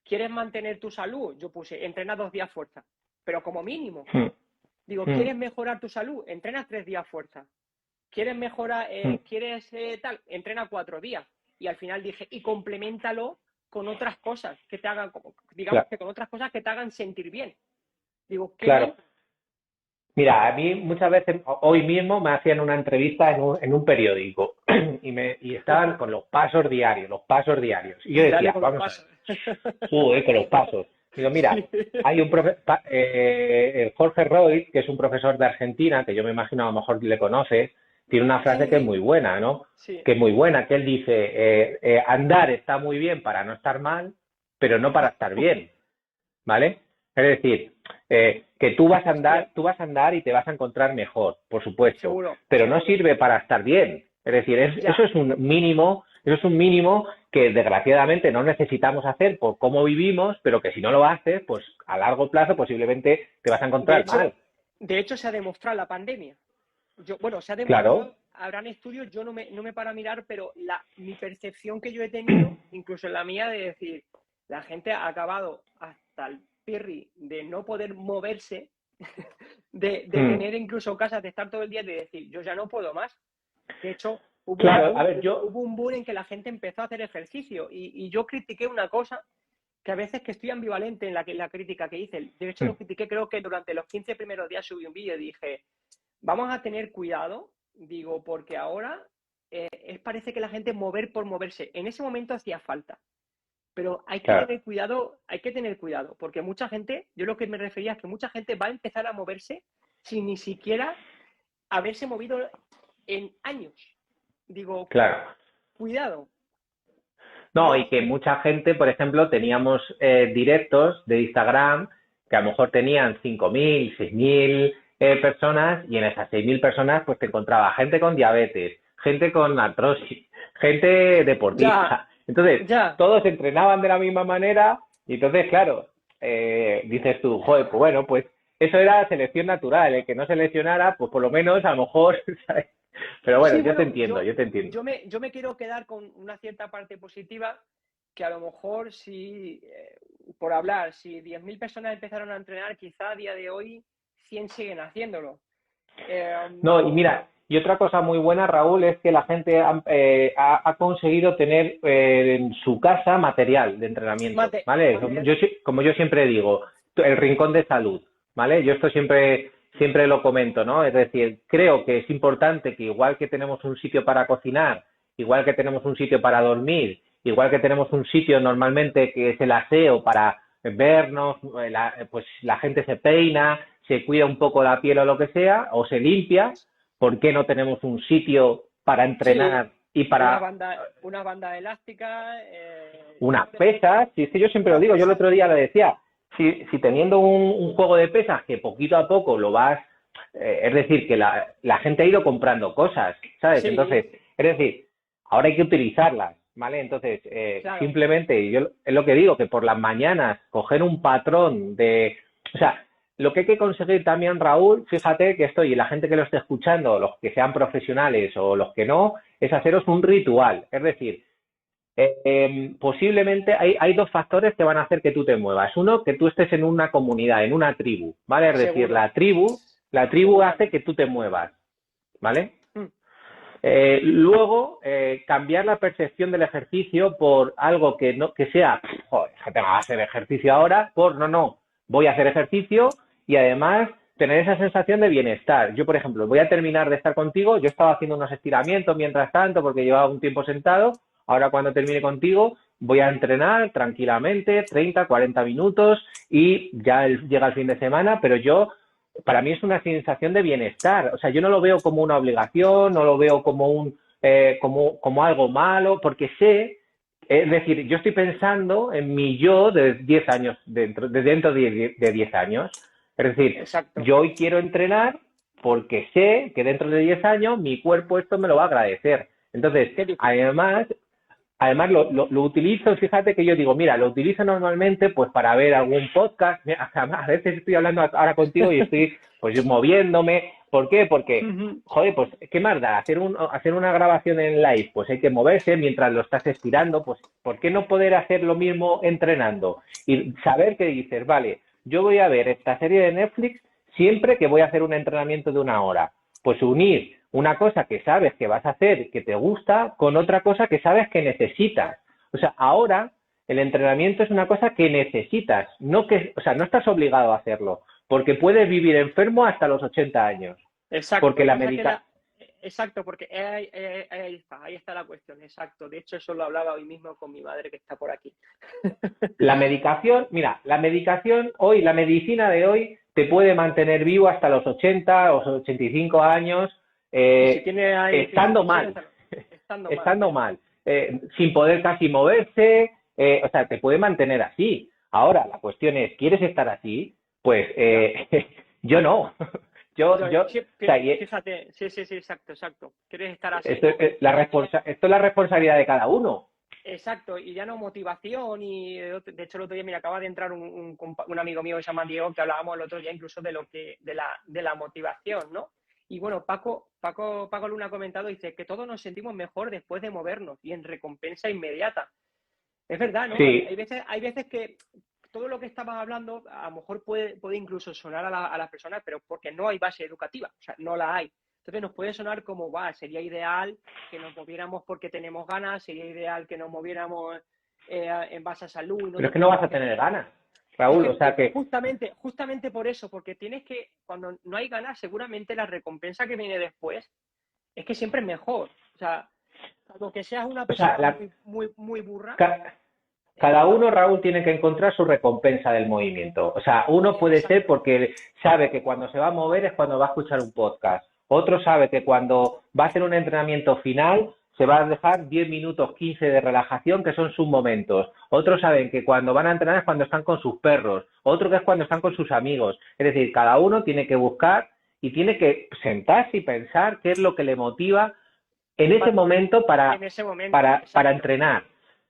¿quieres mantener tu salud? Yo puse, entrena 2 días fuerza, pero como mínimo. Digo, ¿quieres mejorar tu salud? Entrena 3 días fuerza. ¿Quieres mejorar, tal? Entrena 4 días. Y al final dije, y complementalo con otras cosas que te hagan, digamos claro, que con otras cosas que te hagan sentir bien. Digo, ¿qué claro. menos? Mira, a mí muchas veces, hoy mismo me hacían una entrevista en un periódico y estaban con los pasos diarios, los pasos diarios. Y yo Dale decía, con los vamos a ver, pasos. con los pasos. Digo, mira, Sí. hay un Jorge Roy, que es un profesor de Argentina, que yo me imagino a lo mejor le conoces, tiene una frase que es muy Sí, buena, ¿no? sí, Que es muy buena, que él dice, andar está muy bien para no estar mal, pero no para estar bien. ¿Vale? Es decir, que hostia, tú vas a andar y te vas a encontrar mejor, por supuesto, seguro, pero no seguro. sirve para estar bien. Es decir, Ya, eso es un mínimo que desgraciadamente no necesitamos hacer por cómo vivimos, pero que si no lo haces, pues a largo plazo posiblemente te vas a de encontrar hecho, mal. se ha demostrado la pandemia. Bueno, se ha Claro, demostrado, habrán estudios, yo no me paro a mirar, pero mi percepción que yo he tenido, incluso en la mía, de decir, la gente ha acabado hasta el pirri de no poder moverse, de tener incluso casas, de estar todo el día, de decir, yo ya no puedo más. De hecho, claro, a ver, yo, hubo un boom en que la gente empezó a hacer ejercicio y yo critiqué una cosa que a veces que estoy ambivalente en la crítica que hice. De hecho, lo critiqué, creo que durante los 15 primeros días subí un vídeo y dije, vamos a tener cuidado, digo, porque ahora parece que la gente mover por moverse. En ese momento hacía falta, pero claro, hay que tener cuidado, porque mucha gente, yo lo que me refería es que mucha gente va a empezar a moverse sin ni siquiera haberse movido en años. Digo, claro. cuidado. No, No, y que mucha gente, por ejemplo, teníamos directos de Instagram que a lo mejor tenían 5.000, 6.000 personas y en esas 6.000 personas pues te encontraba gente con diabetes, gente con artrosis, gente ya, deportista. Entonces, ya. todos entrenaban de la misma manera y entonces, claro, dices tú, joder, pues bueno, pues eso era selección natural, el que no seleccionara, pues por lo menos a lo mejor, ¿sabes? Pero bueno, Sí, yo te bueno, entiendo, yo te entiendo. yo me quiero quedar con una cierta parte positiva que a lo mejor si, por hablar, si 10.000 personas empezaron a entrenar, quizá a día de hoy 100 siguen haciéndolo. No, y mira, y otra cosa muy buena, Raúl, es que la gente ha conseguido tener en su casa material de entrenamiento, ¿vale? Como yo siempre digo, el rincón de salud, ¿vale? Yo esto siempre lo comento, ¿no? Es decir, creo que es importante que igual que tenemos un sitio para cocinar, igual que tenemos un sitio para dormir, igual que tenemos un sitio normalmente que es el aseo para vernos, pues la gente se peina, se cuida un poco la piel o lo que sea, o se limpia, ¿por qué no tenemos un sitio para Sí, entrenar y para una banda elástica, unas pesas? Si es que yo siempre lo unas digo, yo el pesas. otro día le decía, si teniendo un juego de pesas que poquito a poco lo vas, es decir, que la gente ha ido comprando cosas, ¿sabes? Sí, Entonces, es decir, ahora hay que utilizarlas, ¿vale? Entonces, claro, simplemente, yo es lo que digo, que por las mañanas coger un patrón de, o sea, lo que hay que conseguir también, Raúl, fíjate que esto, y la gente que lo esté escuchando, los que sean profesionales o los que no, es haceros un ritual. Es decir, posiblemente hay dos factores que van a hacer que tú te muevas. Uno, que tú estés en una comunidad, en una tribu, ¿vale? Es decir, seguro, la tribu hace que seguramente. tú te muevas, ¿vale? Mm, Luego, cambiar la percepción del ejercicio por algo que no que sea, joder, que tengo que hacer ejercicio ahora, por no, voy a hacer ejercicio y además tener esa sensación de bienestar. Yo, por ejemplo, voy a terminar de estar contigo, yo estaba haciendo unos estiramientos mientras tanto porque llevaba un tiempo sentado, ahora cuando termine contigo voy a entrenar tranquilamente 30, 40 minutos y ya llega el fin de semana, pero yo para mí es una sensación de bienestar. O sea, yo no lo veo como una obligación, no lo veo como como algo malo, porque sé, es decir, yo estoy pensando en mi yo de 10 años, de 10 años. Es decir, exacto. yo hoy quiero entrenar porque sé que dentro de 10 años mi cuerpo esto me lo va a agradecer. Entonces, Qué difícil. además lo utilizo, fíjate que yo digo, mira, lo utilizo normalmente pues para ver algún podcast. A veces estoy hablando ahora contigo y estoy pues moviéndome. ¿Por qué? Porque, Ujú. joder, pues, ¿qué más da? Hacer una grabación en live, pues hay que moverse mientras lo estás estirando, pues, ¿por qué no poder hacer lo mismo entrenando? Y saber que dices, vale, yo voy a ver esta serie de Netflix siempre que voy a hacer un entrenamiento de 1 hora. Pues unir una cosa que sabes que vas a hacer, que te gusta, con otra cosa que sabes que necesitas. O sea, ahora el entrenamiento es una cosa que necesitas, o sea, no estás obligado a hacerlo, porque puedes vivir enfermo hasta los 80 años, porque Exacto. Piensa que exacto, porque ahí está la cuestión, exacto. De hecho, eso lo hablaba hoy mismo con mi madre que está por aquí. la medicación, mira, la medicación hoy, la medicina de hoy te puede mantener vivo hasta los 80 o 85 años, Y si tiene ahí estando fisioterapia, mal, estando mal, estando mal, sin poder casi moverse, o sea, te puede mantener así. Ahora, la cuestión es, ¿quieres estar así? Pues ya. yo no. O Sí, sea, fíjate, sí, sí, sí, exacto, exacto. ¿Quieres estar así? esto es la responsabilidad de cada uno. Exacto, y ya no motivación, y de hecho el otro día, mira, acaba de entrar un amigo mío que se llama Diego, que hablábamos el otro día incluso de la motivación, ¿no? Y bueno, Paco Luna ha comentado, dice que todos nos sentimos mejor después de movernos y en recompensa inmediata. Es verdad, ¿no? Sí, Hay veces que todo lo que estabas hablando a lo mejor puede incluso sonar a las personas, pero porque no hay base educativa, o sea, no la hay. Entonces nos puede sonar como, va, sería ideal que nos moviéramos porque tenemos ganas, sería ideal que nos moviéramos en base a salud y no pero es que no vas tuviéramos a que... tener ganas, Es Raúl. O que sea que justamente por eso, porque tienes que, cuando no hay ganas, seguramente la recompensa que viene después es que siempre es mejor. O sea, salvo que seas una O sea, persona muy burra, ca- cada eh, uno, Raúl, tiene que encontrar su recompensa del movimiento. O sea, uno puede ser exacto. porque sabe que cuando se va a mover es cuando va a escuchar un podcast. Otro sabe que cuando va a hacer un entrenamiento final se va a dejar 10 minutos, 15 de relajación, que son sus momentos. Otros saben que cuando van a entrenar es cuando están con sus perros. Otro que es cuando están con sus amigos. Es decir, cada uno tiene que buscar y tiene que sentarse y pensar qué es lo que le motiva en ese momento En ese momento, para exacto. entrenar.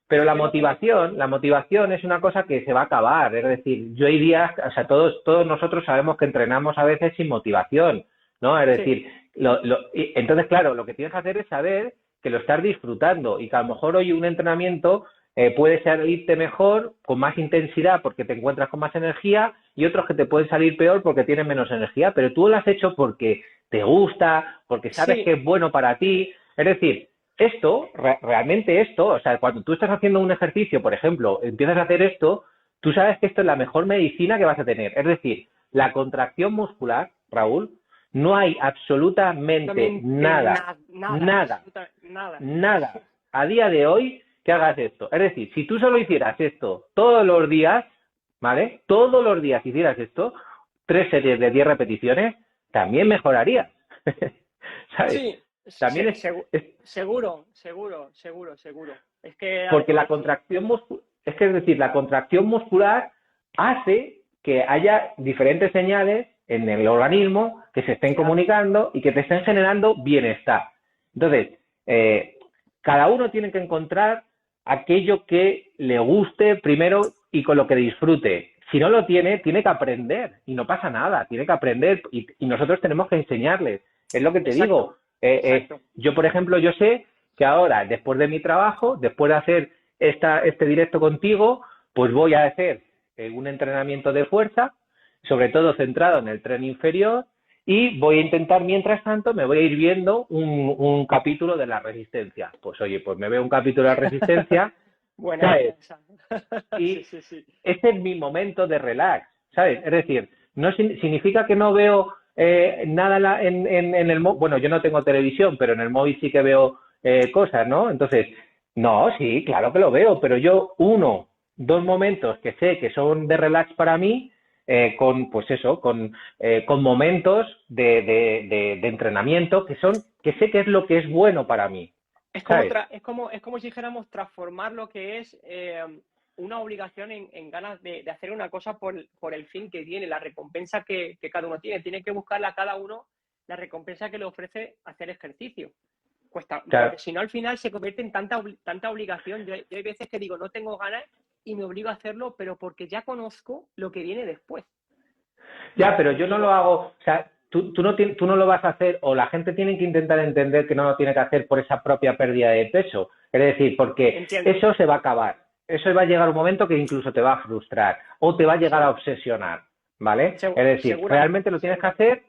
Pero Es lo que... la motivación es una cosa que se va a acabar. Es decir, yo hay días, o sea, todos nosotros sabemos que entrenamos a veces sin motivación, ¿no? Es Sí, decir, entonces, claro, lo que tienes que hacer es saber que lo estás disfrutando y que a lo mejor hoy un entrenamiento puede salirte mejor, con más intensidad porque te encuentras con más energía y otros que te pueden salir peor porque tienes menos energía, pero tú lo has hecho porque te gusta, porque sabes que sí, es bueno para ti. Es decir, realmente esto, o sea, cuando tú estás haciendo un ejercicio, por ejemplo, empiezas a hacer esto, tú sabes que esto es la mejor medicina que vas a tener. Es decir, la contracción muscular, Raúl, no hay absolutamente absolutamente nada, nada, nada, absolutamente nada. nada a día de hoy que hagas esto. Es decir, si tú solo hicieras esto todos los días, ¿vale? Todos los días hicieras esto, 3 series de 10 repeticiones, también mejorarías. ¿Sabes? Sí, También seguro, seguro, seguro, seguro. Es que porque la contracción es decir, la contracción muscular hace que haya diferentes señales en el organismo que se estén comunicando y que te estén generando bienestar. Entonces, cada uno tiene que encontrar aquello que le guste primero y con lo que disfrute. Si no lo tiene, tiene que aprender y no pasa nada, tiene que aprender y nosotros tenemos que enseñarles. Es lo que te digo. Yo, por ejemplo, yo sé que ahora, después de mi trabajo, después de hacer este directo contigo, pues voy a hacer un entrenamiento de fuerza, sobre todo centrado en el tren inferior, y voy a intentar, mientras tanto, me voy a ir viendo un capítulo de la resistencia. Pues oye, pues me veo un capítulo de la resistencia, buena, ¿sabes? Y sí. Este es mi momento de relax, ¿sabes? Es decir, no significa que no veo nada en el móvil. Bueno, yo no tengo televisión, pero en el móvil sí que veo cosas, ¿no? Entonces, no, sí, claro que lo veo, pero yo 2 momentos que sé que son de relax para mí, pues eso, con momentos de entrenamiento que sé que es lo que es bueno para mí. Es ¿Sabes? como si dijéramos transformar lo que es una obligación en ganas de hacer una cosa por el fin que tiene, la recompensa que cada uno tiene. Tiene que buscarle a cada uno la recompensa que le ofrece hacer ejercicio. Cuesta, Claro. porque si no, al final se convierte en tanta obligación. Yo hay veces que digo, no tengo ganas y me obligo a hacerlo, pero porque ya conozco lo que viene después. Ya, pero yo no lo hago, o sea, tú no lo vas a hacer, o la gente tiene que intentar entender que no lo tiene que hacer por esa propia pérdida de peso. Es decir, porque Entiendo. eso se va a acabar. Eso va a llegar un momento que incluso te va a frustrar o te va a llegar a obsesionar, ¿vale? Es decir, realmente lo tienes que hacer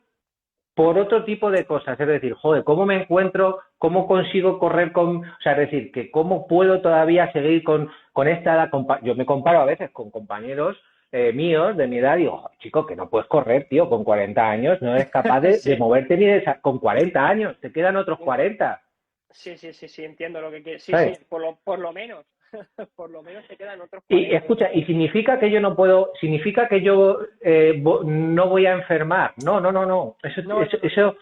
por otro tipo de cosas. Es decir, joder, ¿cómo me encuentro? ¿Cómo consigo correr con...? O sea, es decir, que cómo puedo todavía seguir con esta edad. Yo me comparo a veces con compañeros míos de mi edad y digo, chico, que no puedes correr, tío, con 40 años, no eres capaz de moverte ni con 40 años, te quedan otros 40. Sí, entiendo lo que quieres. Sí, por lo menos. Por lo menos te quedan otros 40. Y escucha, ¿y significa que yo no puedo, significa que yo no voy a enfermar? No. Eso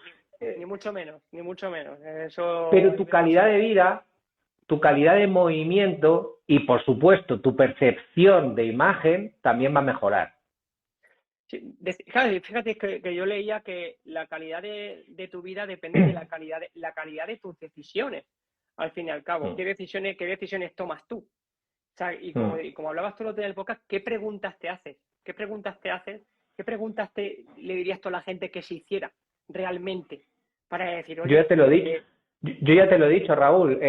ni mucho menos, ni mucho menos. Eso, pero tu calidad de vida, tu calidad de movimiento y, por supuesto, tu percepción de imagen también va a mejorar. Sí, fíjate que yo leía que la calidad de tu vida depende de la calidad de tus decisiones, al fin y al cabo. ¿Qué decisiones tomas tú? O sea, y como hablabas tú el otro día del podcast, ¿qué preguntas te haces? ¿Qué preguntas te haces? ¿Qué preguntas le dirías tú a la gente que se hiciera realmente para decir, oye, yo ya te lo he dicho. Yo ya te lo he dicho, Raúl,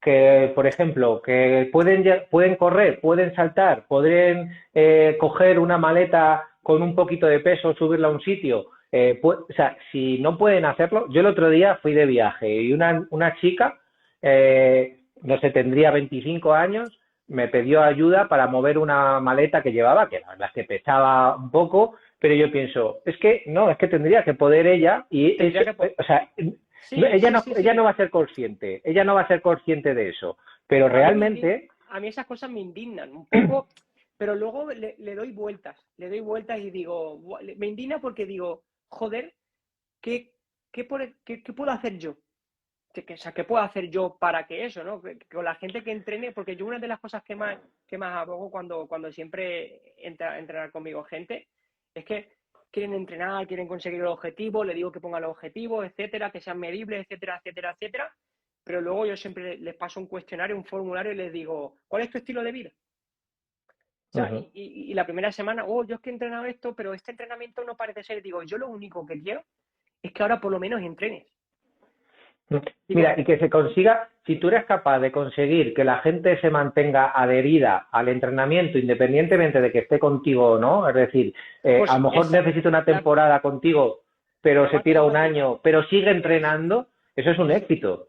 que, por ejemplo, que pueden correr, pueden saltar, pueden coger una maleta con un poquito de peso, subirla a un sitio. O sea, si no pueden hacerlo, yo el otro día fui de viaje y una chica, no sé, tendría 25 años, me pidió ayuda para mover una maleta que llevaba, que la verdad es que pesaba un poco, pero yo pienso, es que tendría que poder ella o sea, ella no va a ser consciente, de eso, pero realmente... A mí esas cosas me indignan un poco, pero luego le doy vueltas y digo, me indigna porque digo, joder, ¿qué puedo hacer yo? ¿Qué puedo hacer yo para que eso, ¿no? Con la gente que entrene, porque yo una de las cosas que más abogo cuando siempre entra a entrenar conmigo gente, es que quieren entrenar, quieren conseguir el objetivo, le digo que pongan los objetivos, etcétera, que sean medibles, etcétera, etcétera, etcétera, pero luego yo siempre les paso un cuestionario, un formulario y les digo, ¿cuál es tu estilo de vida? O sea, y la primera semana, yo es que he entrenado esto, pero este entrenamiento no parece ser, digo, yo lo único que quiero es que ahora por lo menos entrenes. Mira, y que se consiga, si tú eres capaz de conseguir que la gente se mantenga adherida al entrenamiento independientemente de que esté contigo o no, es decir, a lo mejor necesita una temporada contigo, pero se tira un año, pero sigue entrenando, eso es un éxito.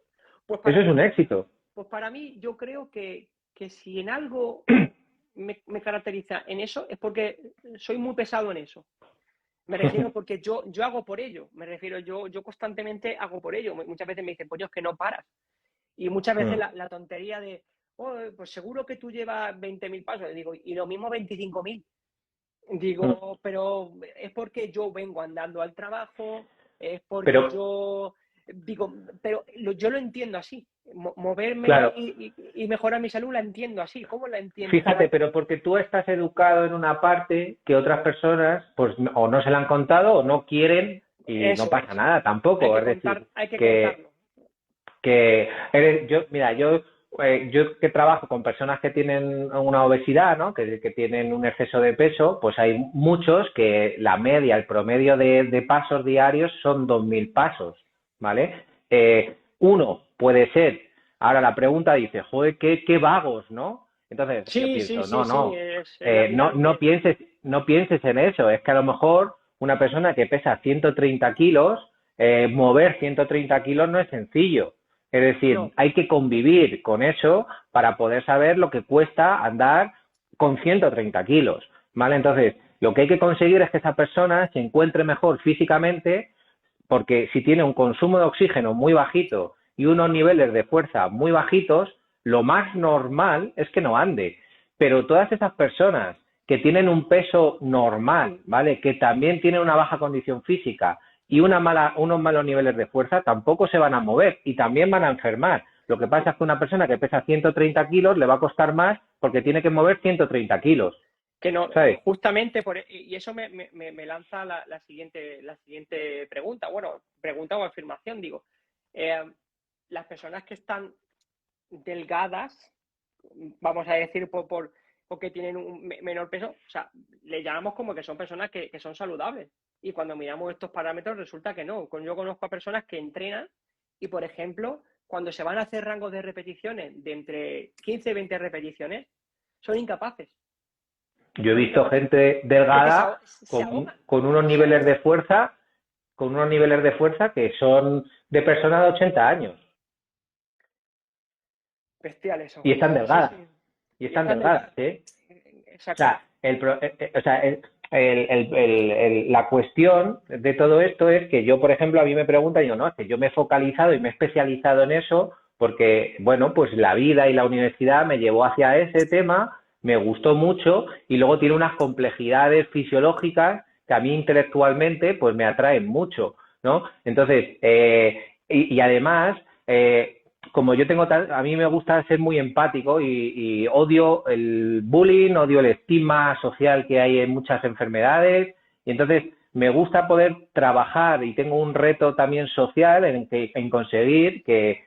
Eso es un éxito. Pues para mí, yo creo que si en algo me caracteriza en eso, es porque soy muy pesado en eso. Me refiero porque yo hago por ello. Me refiero, yo constantemente hago por ello. Muchas veces me dicen, pues yo es que no paras. Y muchas veces la tontería de, oh, pues seguro que tú llevas 20.000 pasos. Y digo, y lo mismo 25.000. Mm. Digo, pero es porque yo vengo andando al trabajo, es porque Pero, yo digo, pero yo lo entiendo así. Moverme claro, y mejorar mi salud la entiendo así. ¿Cómo la entiendes tú? fíjate, pero porque tú estás educado en una parte que otras personas, pues, o no se la han contado o no quieren y no Eso pasa es. nada tampoco. Es decir, Hay que que contarlo. yo, mira, yo que trabajo con personas que tienen una obesidad, ¿no? Que tienen un exceso de peso, pues hay muchos que la media, el promedio de pasos diarios son 2.000 pasos, ¿vale? Uno puede ser, ahora la pregunta dice, joder, qué vagos, ¿no? Entonces yo Sí, sí, pienso, sí, no, sí, no, es la no pirámide. pienses, no pienses en eso, es que a lo mejor una persona que pesa 130 kilos, mover 130 kilos no es sencillo. Es decir, No, hay que convivir con eso para poder saber lo que cuesta andar con 130 kilos, ¿vale? Entonces, lo que hay que conseguir es que esa persona se encuentre mejor físicamente, porque si tiene un consumo de oxígeno muy bajito y unos niveles de fuerza muy bajitos, lo más normal es que no ande. Pero todas esas personas que tienen un peso normal, ¿vale? Que también tienen una baja condición física y unos malos niveles de fuerza, tampoco se van a mover y también van a enfermar. Lo que pasa es que una persona que pesa 130 kilos le va a costar más porque tiene que mover 130 kilos, que no, ¿sabes? justamente y eso me lanza la siguiente pregunta, bueno, pregunta o afirmación, digo, eh, las personas que están delgadas, vamos a decir, o que tienen un menor peso, o sea, le llamamos como que son personas que son saludables. Y cuando miramos estos parámetros resulta que no. Yo conozco a personas que entrenan y, por ejemplo, cuando se van a hacer rangos de repeticiones de entre 15 y 20 repeticiones, son incapaces. Yo he Son visto incapaces gente porque delgada se ahogan. con unos Se niveles de ahogan. fuerza, con unos niveles de fuerza que son de personas de 80 años Bestiales son. y están Sí, delgadas, sí. y Y están están delgadas, delgados. ¿eh? O Exacto. sea, la cuestión de todo esto es que yo, por ejemplo, a mí me preguntan, y yo no, es que yo me he focalizado y me he especializado en eso porque, bueno, pues la vida y la universidad me llevó hacia ese tema, me gustó mucho y luego tiene unas complejidades fisiológicas que a mí intelectualmente pues me atraen mucho, ¿no? Entonces, y además, como yo tengo a mí me gusta ser muy empático y odio el bullying, odio el estigma social que hay en muchas enfermedades y entonces me gusta poder trabajar y tengo un reto también social en conseguir que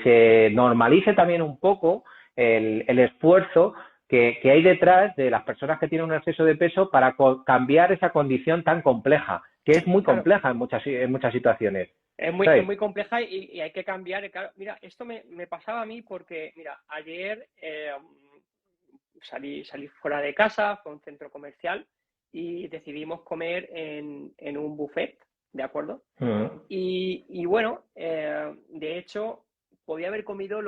se normalice también un poco el esfuerzo que hay detrás de las personas que tienen un exceso de peso para cambiar esa condición tan compleja, que es muy Claro. compleja en muchas situaciones. Es ¿Sabes? muy compleja y hay que cambiar. Claro, mira, esto me pasaba a mí porque, mira, ayer salí fuera de casa, fue a un centro comercial y decidimos comer en un buffet, ¿de acuerdo? Mm. Y bueno, de hecho, podía haber comido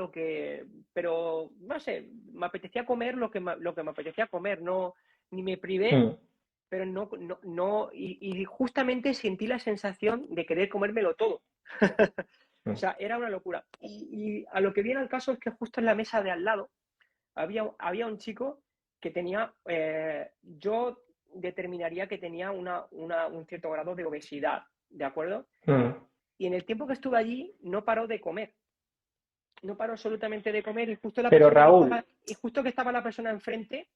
pero no sé, me apetecía comer lo que me apetecía comer, no, ni me privé, Mm. pero no, y justamente sentí la sensación de querer comérmelo todo. O Mm. sea, era una locura. Y a lo que viene al caso es que justo en la mesa de al lado había un chico que tenía, yo determinaría que tenía un cierto grado de obesidad, ¿de acuerdo? Mm. Y en el tiempo que estuve allí no paró de comer, no paró absolutamente de comer Pero Raúl, y justo que estaba la persona enfrente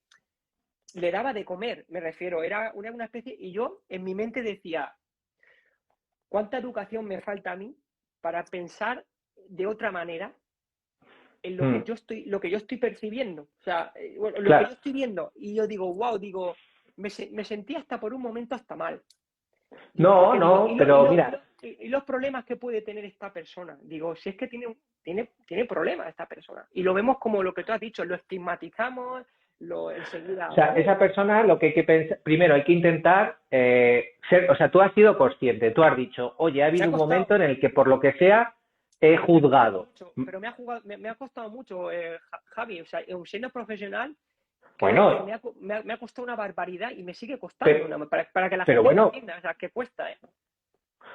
le daba de comer, me refiero, era una especie, y yo en mi mente decía, ¿cuánta educación me falta a mí para pensar de otra manera en mm, lo que yo estoy percibiendo? O sea, bueno, lo que yo claro, estoy viendo. Y yo digo, wow, me sentí hasta por un momento hasta mal. Digo, no, porque digo, no, pero mira, y los problemas que puede tener esta persona. Digo, si es que tiene problemas esta persona. Y lo vemos como lo que tú has dicho, lo estigmatizamos, enseguida, o sea, oh, esa persona lo que hay que pensar, primero hay que intentar ser, o sea, tú has sido consciente, tú has dicho, oye, ha me ha habido un costado, momento en el que por lo que sea he me ha costado juzgado. mucho, pero me ha costado mucho, Javi, o sea, siendo profesional, créeme que Bueno, me ha costado una barbaridad y me sigue costando, pero, ¿no? Para que la pero gente me bueno, entienda, o sea, que cuesta, ¿eh?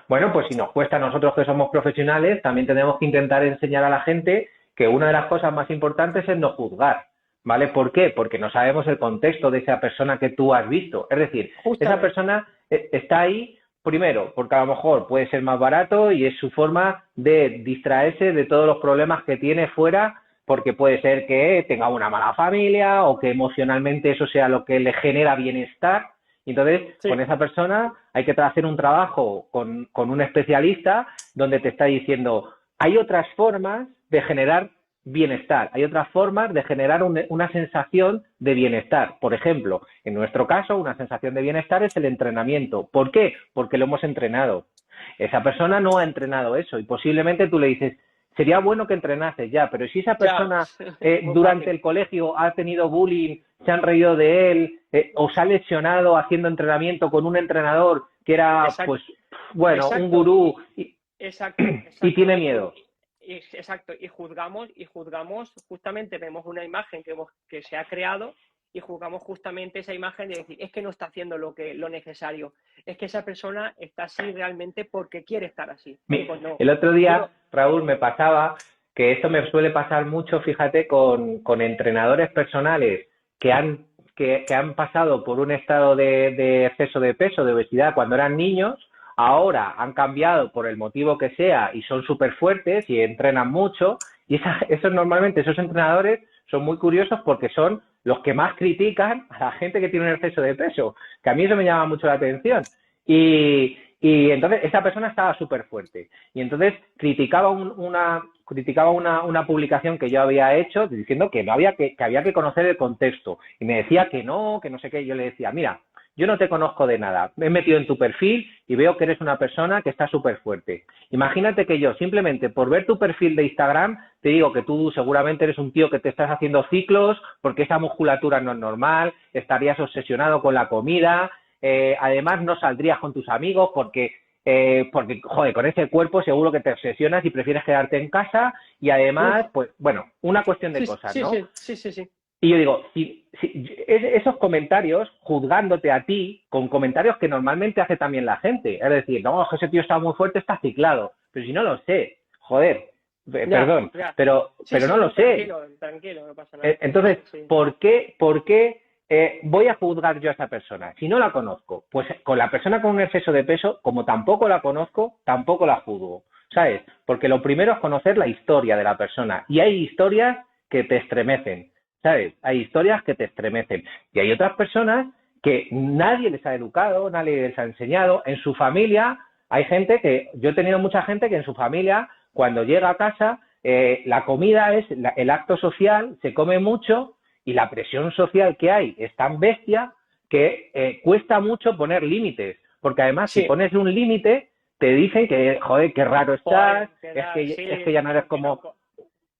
bueno, pues si nos cuesta a nosotros que somos profesionales, también tenemos que intentar enseñar a la gente que una de las cosas más importantes es no juzgar, ¿vale? ¿Por qué? Porque no sabemos el contexto de esa persona que tú has visto. Es decir, esa Justamente. persona está ahí, primero, porque a lo mejor puede ser más barato y es su forma de distraerse de todos los problemas que tiene fuera, porque puede ser que tenga una mala familia o que emocionalmente eso sea lo que le genera bienestar. Y entonces, con Sí, esa persona hay que hacer un trabajo con un especialista donde te está diciendo, hay otras formas de generar bienestar, hay otras formas de generar una sensación de bienestar. Por ejemplo, en nuestro caso, una sensación de bienestar es el entrenamiento. ¿Por qué? Porque lo hemos entrenado. Esa persona no ha entrenado eso y posiblemente tú le dices, sería bueno que entrenases ya, pero si esa ya, persona muy durante fácil. el colegio ha tenido bullying, se han reído de él o se ha lesionado haciendo entrenamiento con un entrenador que era, Exacto, pues, bueno, un exacto, gurú exacto, y exacto. tiene miedo. Exacto, y juzgamos, justamente vemos una imagen que se ha creado y juzgamos justamente esa imagen de decir, es que no está haciendo lo necesario, es que esa persona está así realmente porque quiere estar así. Pues no. El otro Yo, día, Raúl, me pasaba que esto me suele pasar mucho, fíjate, con entrenadores personales que que han pasado por un estado de exceso de peso, de obesidad cuando eran niños, ahora han cambiado por el motivo que sea y son súper fuertes y entrenan mucho. Y esos normalmente, esos entrenadores son muy curiosos porque son los que más critican a la gente que tiene un exceso de peso, que a mí eso me llama mucho la atención. Y entonces esa persona estaba súper fuerte. Y entonces criticaba una publicación que yo había hecho diciendo que no había que había que conocer el contexto. Y me decía que no sé qué. Yo le decía, mira, yo no te conozco de nada. Me he metido en tu perfil y veo que eres una persona que está súper fuerte. Imagínate que yo, simplemente por ver tu perfil de Instagram, te digo que tú seguramente eres un tío que te estás haciendo ciclos porque esa musculatura no es normal, estarías obsesionado con la comida, además no saldrías con tus amigos porque, joder, con ese cuerpo seguro que te obsesionas y prefieres quedarte en casa y uf, además, pues, bueno, una cuestión de sí, cosas, sí, ¿no? sí, sí, sí, sí. Y yo digo, esos comentarios, juzgándote a ti, con comentarios que normalmente hace también la gente, es decir, no, ese tío está muy fuerte, está ciclado, pero si no lo sé, joder, Ya, perdón, ya. Sí, pero sí, no lo no, sé. tranquilo, tranquilo, no pasa nada. Entonces, Sí. ¿por qué voy a juzgar yo a esa persona? Si no la conozco, pues con la persona con un exceso de peso, como tampoco la conozco, tampoco la juzgo, ¿sabes? Porque lo primero es conocer la historia de la persona. Y hay historias que te estremecen, ¿sabes? Hay historias que te estremecen. Y hay otras personas que nadie les ha educado, nadie les ha enseñado. En su familia hay gente que, yo he tenido mucha gente que en su familia, cuando llega a casa, la comida es el acto social, se come mucho y la presión social que hay es tan bestia que cuesta mucho poner límites. Porque además, si Sí, pones un límite, te dicen que, joder, qué raro estás, joder, sí, es que ya no eres como que no, como...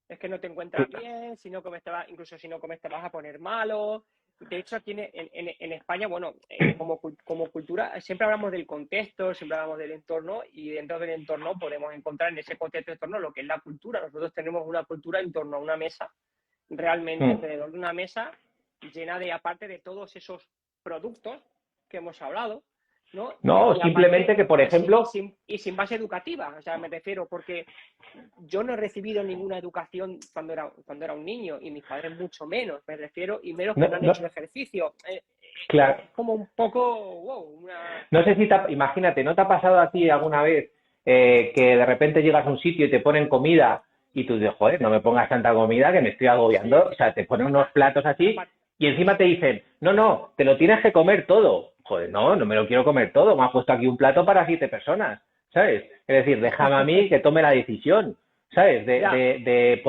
es que no te encuentras bien, si no comes incluso si no comes te vas a poner malo. De hecho, aquí en España, bueno, como cultura, siempre hablamos del contexto, siempre hablamos del entorno y dentro del entorno podemos encontrar en ese contexto entorno lo que es la cultura. Nosotros tenemos una cultura en torno a una mesa, realmente alrededor de una mesa llena de, aparte de todos esos productos que hemos hablado, ¿no? No, Y simplemente aparte, que, por ejemplo, sin base educativa, o sea, me refiero, porque yo no he recibido ninguna educación cuando era un niño y mis padres mucho menos, me refiero, y menos que no, no han no, hecho ejercicio. claro, Es como un poco, wow, no sé si imagínate, ¿no te ha pasado a ti alguna vez que de repente llegas a un sitio y te ponen comida y tú dices, joder, no me pongas tanta comida que me estoy agobiando? sí, O sea, te ponen unos platos así aparte, y encima te dicen, no, no, te lo tienes que comer todo. Joder, no, no me lo quiero comer todo, me has puesto aquí un plato para 7 personas, ¿sabes? Es decir, déjame a mí que tome la decisión, ¿sabes? ya, De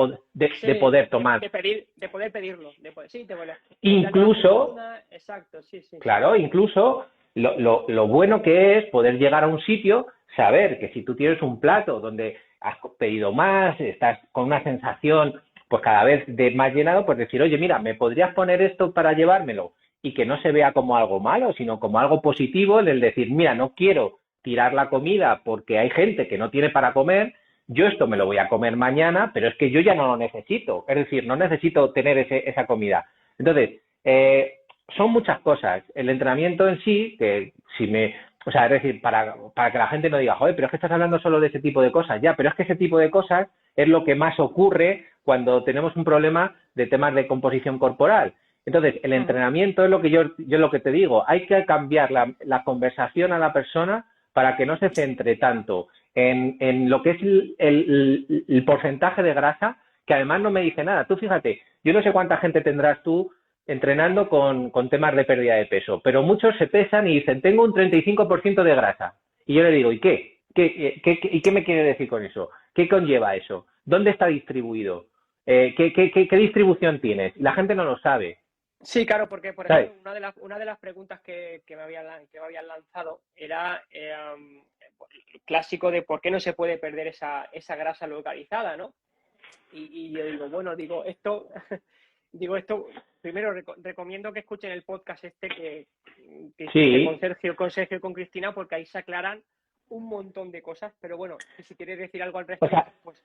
sí, poder tomar. de poder pedirlo, sí, un plato de Incluso aceituna, exacto, sí, sí, claro, incluso lo bueno que es poder llegar a un sitio, saber que si tú tienes un plato donde has pedido más, estás con una sensación pues cada vez de más llenado, pues decir, oye, mira, ¿me podrías poner esto para llevármelo? Y que no se vea como algo malo, sino como algo positivo, el decir, mira, no quiero tirar la comida porque hay gente que no tiene para comer, yo esto me lo voy a comer mañana, pero es que yo ya no lo necesito, es decir, no necesito tener esa comida. Entonces, son muchas cosas. El entrenamiento en sí, que si me... O sea, es decir, para que la gente no diga, joder, pero es que estás hablando solo de ese tipo de cosas. Ya, pero es que ese tipo de cosas es lo que más ocurre cuando tenemos un problema de temas de composición corporal. Entonces, el entrenamiento es lo que yo lo que te digo, hay que cambiar la conversación a la persona para que no se centre tanto en lo que es el porcentaje de grasa, que además no me dice nada. Tú fíjate, yo no sé cuánta gente tendrás tú entrenando con temas de pérdida de peso, pero muchos se pesan y dicen, tengo un 35% de grasa. Y yo le digo, ¿y qué? ¿Y qué me quiere decir con eso? ¿Qué conlleva eso? ¿Dónde está distribuido? ¿Qué distribución tienes? La gente no lo sabe. Sí, claro, porque, por ¿Sabes? ejemplo, una de las preguntas que me habían lanzado era clásico de por qué no se puede perder esa grasa localizada, ¿no? Y yo digo, bueno, esto primero recomiendo que escuchen el podcast que hice Sí. con Sergio y con Cristina, porque ahí se aclaran un montón de cosas, pero bueno, si quieres decir algo al O respecto, sea, pues,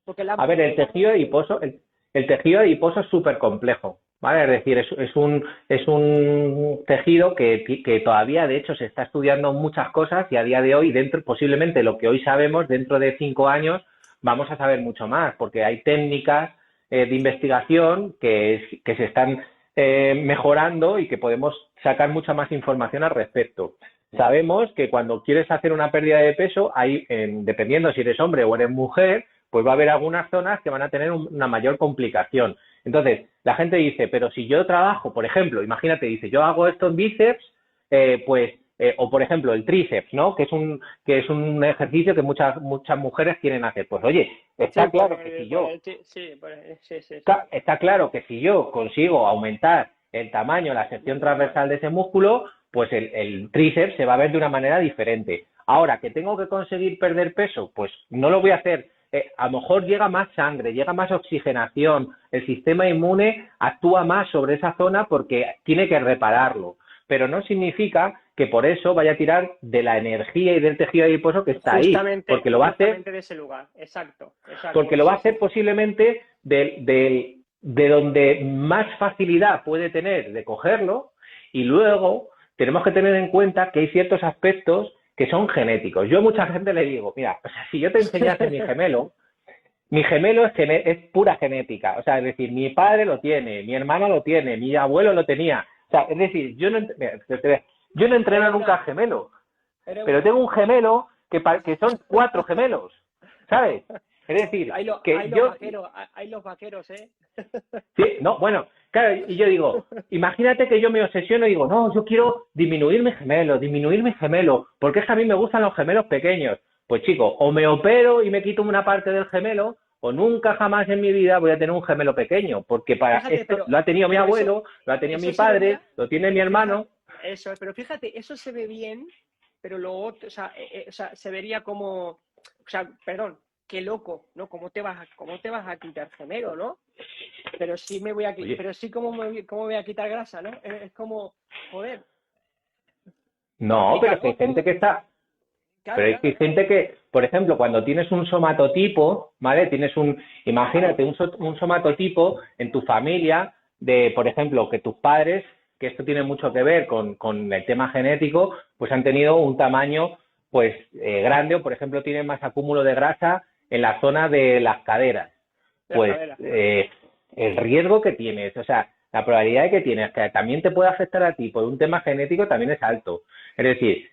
porque la a ver, el tejido adiposo, el tejido adiposo es súper complejo, ¿vale? Es decir, es un tejido que todavía, de hecho, se está estudiando muchas cosas y a día de hoy, posiblemente lo que hoy sabemos, dentro de 5 años, vamos a saber mucho más, porque hay técnicas de investigación que se están mejorando y que podemos sacar mucha más información al respecto. Sabemos que cuando quieres hacer una pérdida de peso, dependiendo si eres hombre o eres mujer, pues va a haber algunas zonas que van a tener una mayor complicación. Entonces, la gente dice, pero si yo trabajo, por ejemplo, imagínate, dice, yo hago esto en bíceps, o por ejemplo, el tríceps, ¿no? Que es un ejercicio que muchas mujeres quieren hacer. Pues oye, está claro que si yo está claro que si yo consigo aumentar el tamaño, la sección transversal de ese músculo, pues el tríceps se va a ver de una manera diferente. Ahora, que tengo que conseguir perder peso, pues no lo voy a hacer. A lo mejor llega más sangre, llega más oxigenación, el sistema inmune actúa más sobre esa zona porque tiene que repararlo. Pero no significa que por eso vaya a tirar de la energía y del tejido adiposo que está ahí, porque lo va a hacer de ese lugar, exacto, porque lo va a hacer posiblemente de donde más facilidad puede tener de cogerlo, y luego tenemos que tener en cuenta que hay ciertos aspectos que son genéticos. Yo a mucha gente le digo, mira, o sea, si yo te enseñase mi gemelo es pura genética, o sea, es decir, mi padre lo tiene, mi hermano lo tiene, mi abuelo lo tenía, o sea, es decir, yo no entreno nunca a gemelo, pero tengo un gemelo que son 4 gemelos, ¿sabes? Es decir, que yo... hay los vaqueros, ¿eh? Sí, no, bueno, claro, y yo digo, imagínate que yo me obsesiono y digo, no, yo quiero disminuir mi gemelo, porque es que a mí me gustan los gemelos pequeños. Pues chico, o me opero y me quito una parte del gemelo, o nunca jamás en mi vida voy a tener un gemelo pequeño, porque para Fíjate, esto lo ha tenido mi abuelo, lo ha tenido mi padre, lo tiene mi hermano. Pero fíjate, eso se ve bien, pero lo otro, o sea, se vería como, o sea, perdón, qué loco, ¿no? ¿Cómo te vas a quitar gemelo, ¿no? Pero sí me voy a quitar, pero sí cómo voy a quitar grasa, ¿no? Es como, joder. No, pero es que hay gente que está... Claro, Pero hay gente que, por ejemplo, cuando tienes un somatotipo, ¿vale? Imagínate un somatotipo en tu familia de, por ejemplo, que tus padres, que esto tiene mucho que ver con el tema genético, pues han tenido un tamaño, pues, grande, o por ejemplo, tienen más acúmulo de grasa en la zona de las caderas. Pues, el riesgo que tienes, o sea, la probabilidad de que tienes que también te pueda afectar a ti por un tema genético también es alto. Es decir,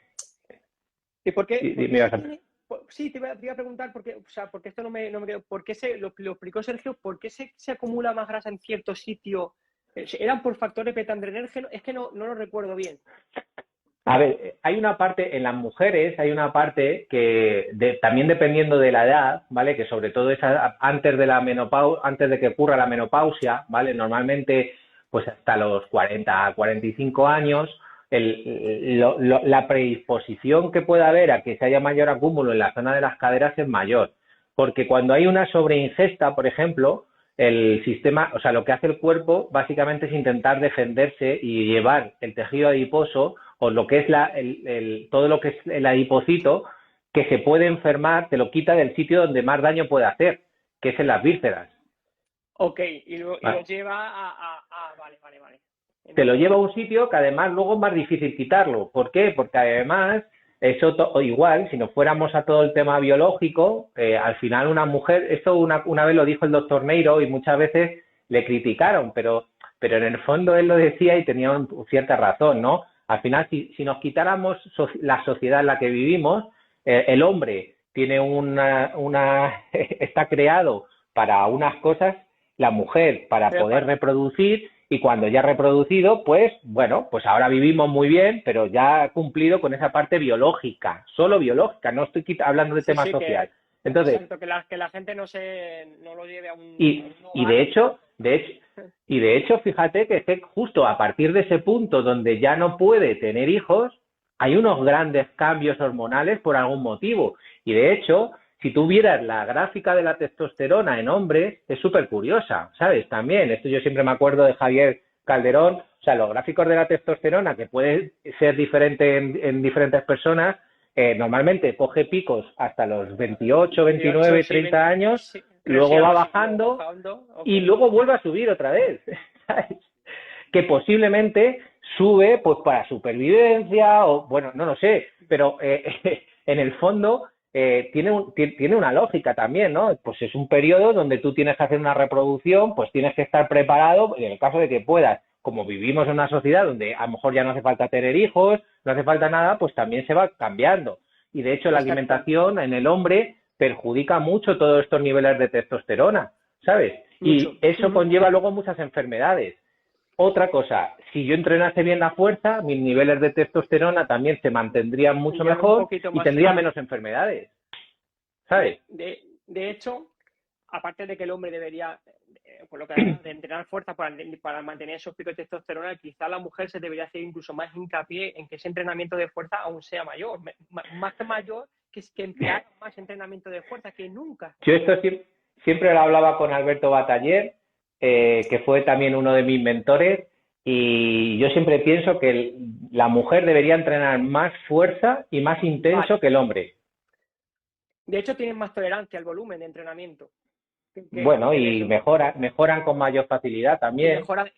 ¿y por qué mira, se tiene? Sí, te iba a preguntar, porque esto no me quedó. ¿Por qué lo explicó Sergio? ¿Por qué se acumula más grasa en cierto sitio? ¿Eran por factores beta-adrenérgenos? Es que no lo recuerdo bien. A ver, hay una parte, en las mujeres hay una parte que también dependiendo de la edad, ¿vale? Que sobre todo es antes de la menopausia, antes de que ocurra la menopausia, ¿vale? Normalmente, pues hasta los 40, 45 años, la predisposición que pueda haber a que se haya mayor acúmulo en la zona de las caderas es mayor. Porque cuando hay una sobreingesta, por ejemplo, el sistema, o sea, lo que hace el cuerpo básicamente es intentar defenderse y llevar el tejido adiposo o lo que es todo lo que es el adipocito, que se puede enfermar, te lo quita del sitio donde más daño puede hacer, que es en las vísceras. Ok, y lo lleva vale. Te lo lleva a un sitio que además luego es más difícil quitarlo. ¿Por qué? Porque además eso igual, si nos fuéramos a todo el tema biológico, al final una mujer, esto una vez lo dijo el doctor Neiro y muchas veces le criticaron, pero en el fondo él lo decía y tenía cierta razón, ¿no? Al final, si nos quitáramos la sociedad en la que vivimos, el hombre tiene está creado para unas cosas, la mujer para poder reproducir, y cuando ya ha reproducido, pues bueno, pues ahora vivimos muy bien, pero ya ha cumplido con esa parte biológica, solo biológica, no estoy hablando de tema social. Entonces, exacto, que la gente no lo lleve a un y de hecho, fíjate que justo a partir de ese punto donde ya no puede tener hijos, hay unos grandes cambios hormonales por algún motivo. Y de hecho, si tú vieras la gráfica de la testosterona en hombres, es súper curiosa, ¿sabes? También, esto yo siempre me acuerdo de Javier Calderón, o sea, los gráficos de la testosterona, que puede ser diferente en diferentes personas, normalmente coge picos hasta los 28, 29, 30 años, sí, luego va bajando y luego vuelve a subir otra vez, ¿sabes? Que posiblemente sube pues para supervivencia o, bueno, no lo sé, pero en el fondo tiene una lógica también, ¿no? Pues es un periodo donde tú tienes que hacer una reproducción, pues tienes que estar preparado en el caso de que puedas. Como vivimos en una sociedad donde a lo mejor ya no hace falta tener hijos, no hace falta nada, pues también se va cambiando. Y de hecho la alimentación en el hombre perjudica mucho todos estos niveles de testosterona, ¿sabes? Y eso conlleva luego muchas enfermedades. Otra cosa, si yo entrenase bien la fuerza, mis niveles de testosterona también se mantendrían mucho mejor y tendría menos enfermedades, ¿sabes? De hecho, aparte de que el hombre debería, por lo que de entrenar fuerza para mantener esos picos de testosterona, quizá la mujer se debería hacer incluso más hincapié en que ese entrenamiento de fuerza aún sea mayor, más que mayor, que emplear más entrenamiento de fuerza que nunca. Yo esto siempre lo hablaba con Alberto Bataller, que fue también uno de mis mentores, y yo siempre pienso que la mujer debería entrenar más fuerza y más intenso que el hombre. De hecho, tienen más tolerancia al volumen de entrenamiento. Bueno, y mejoran con mayor facilidad también. Mejoran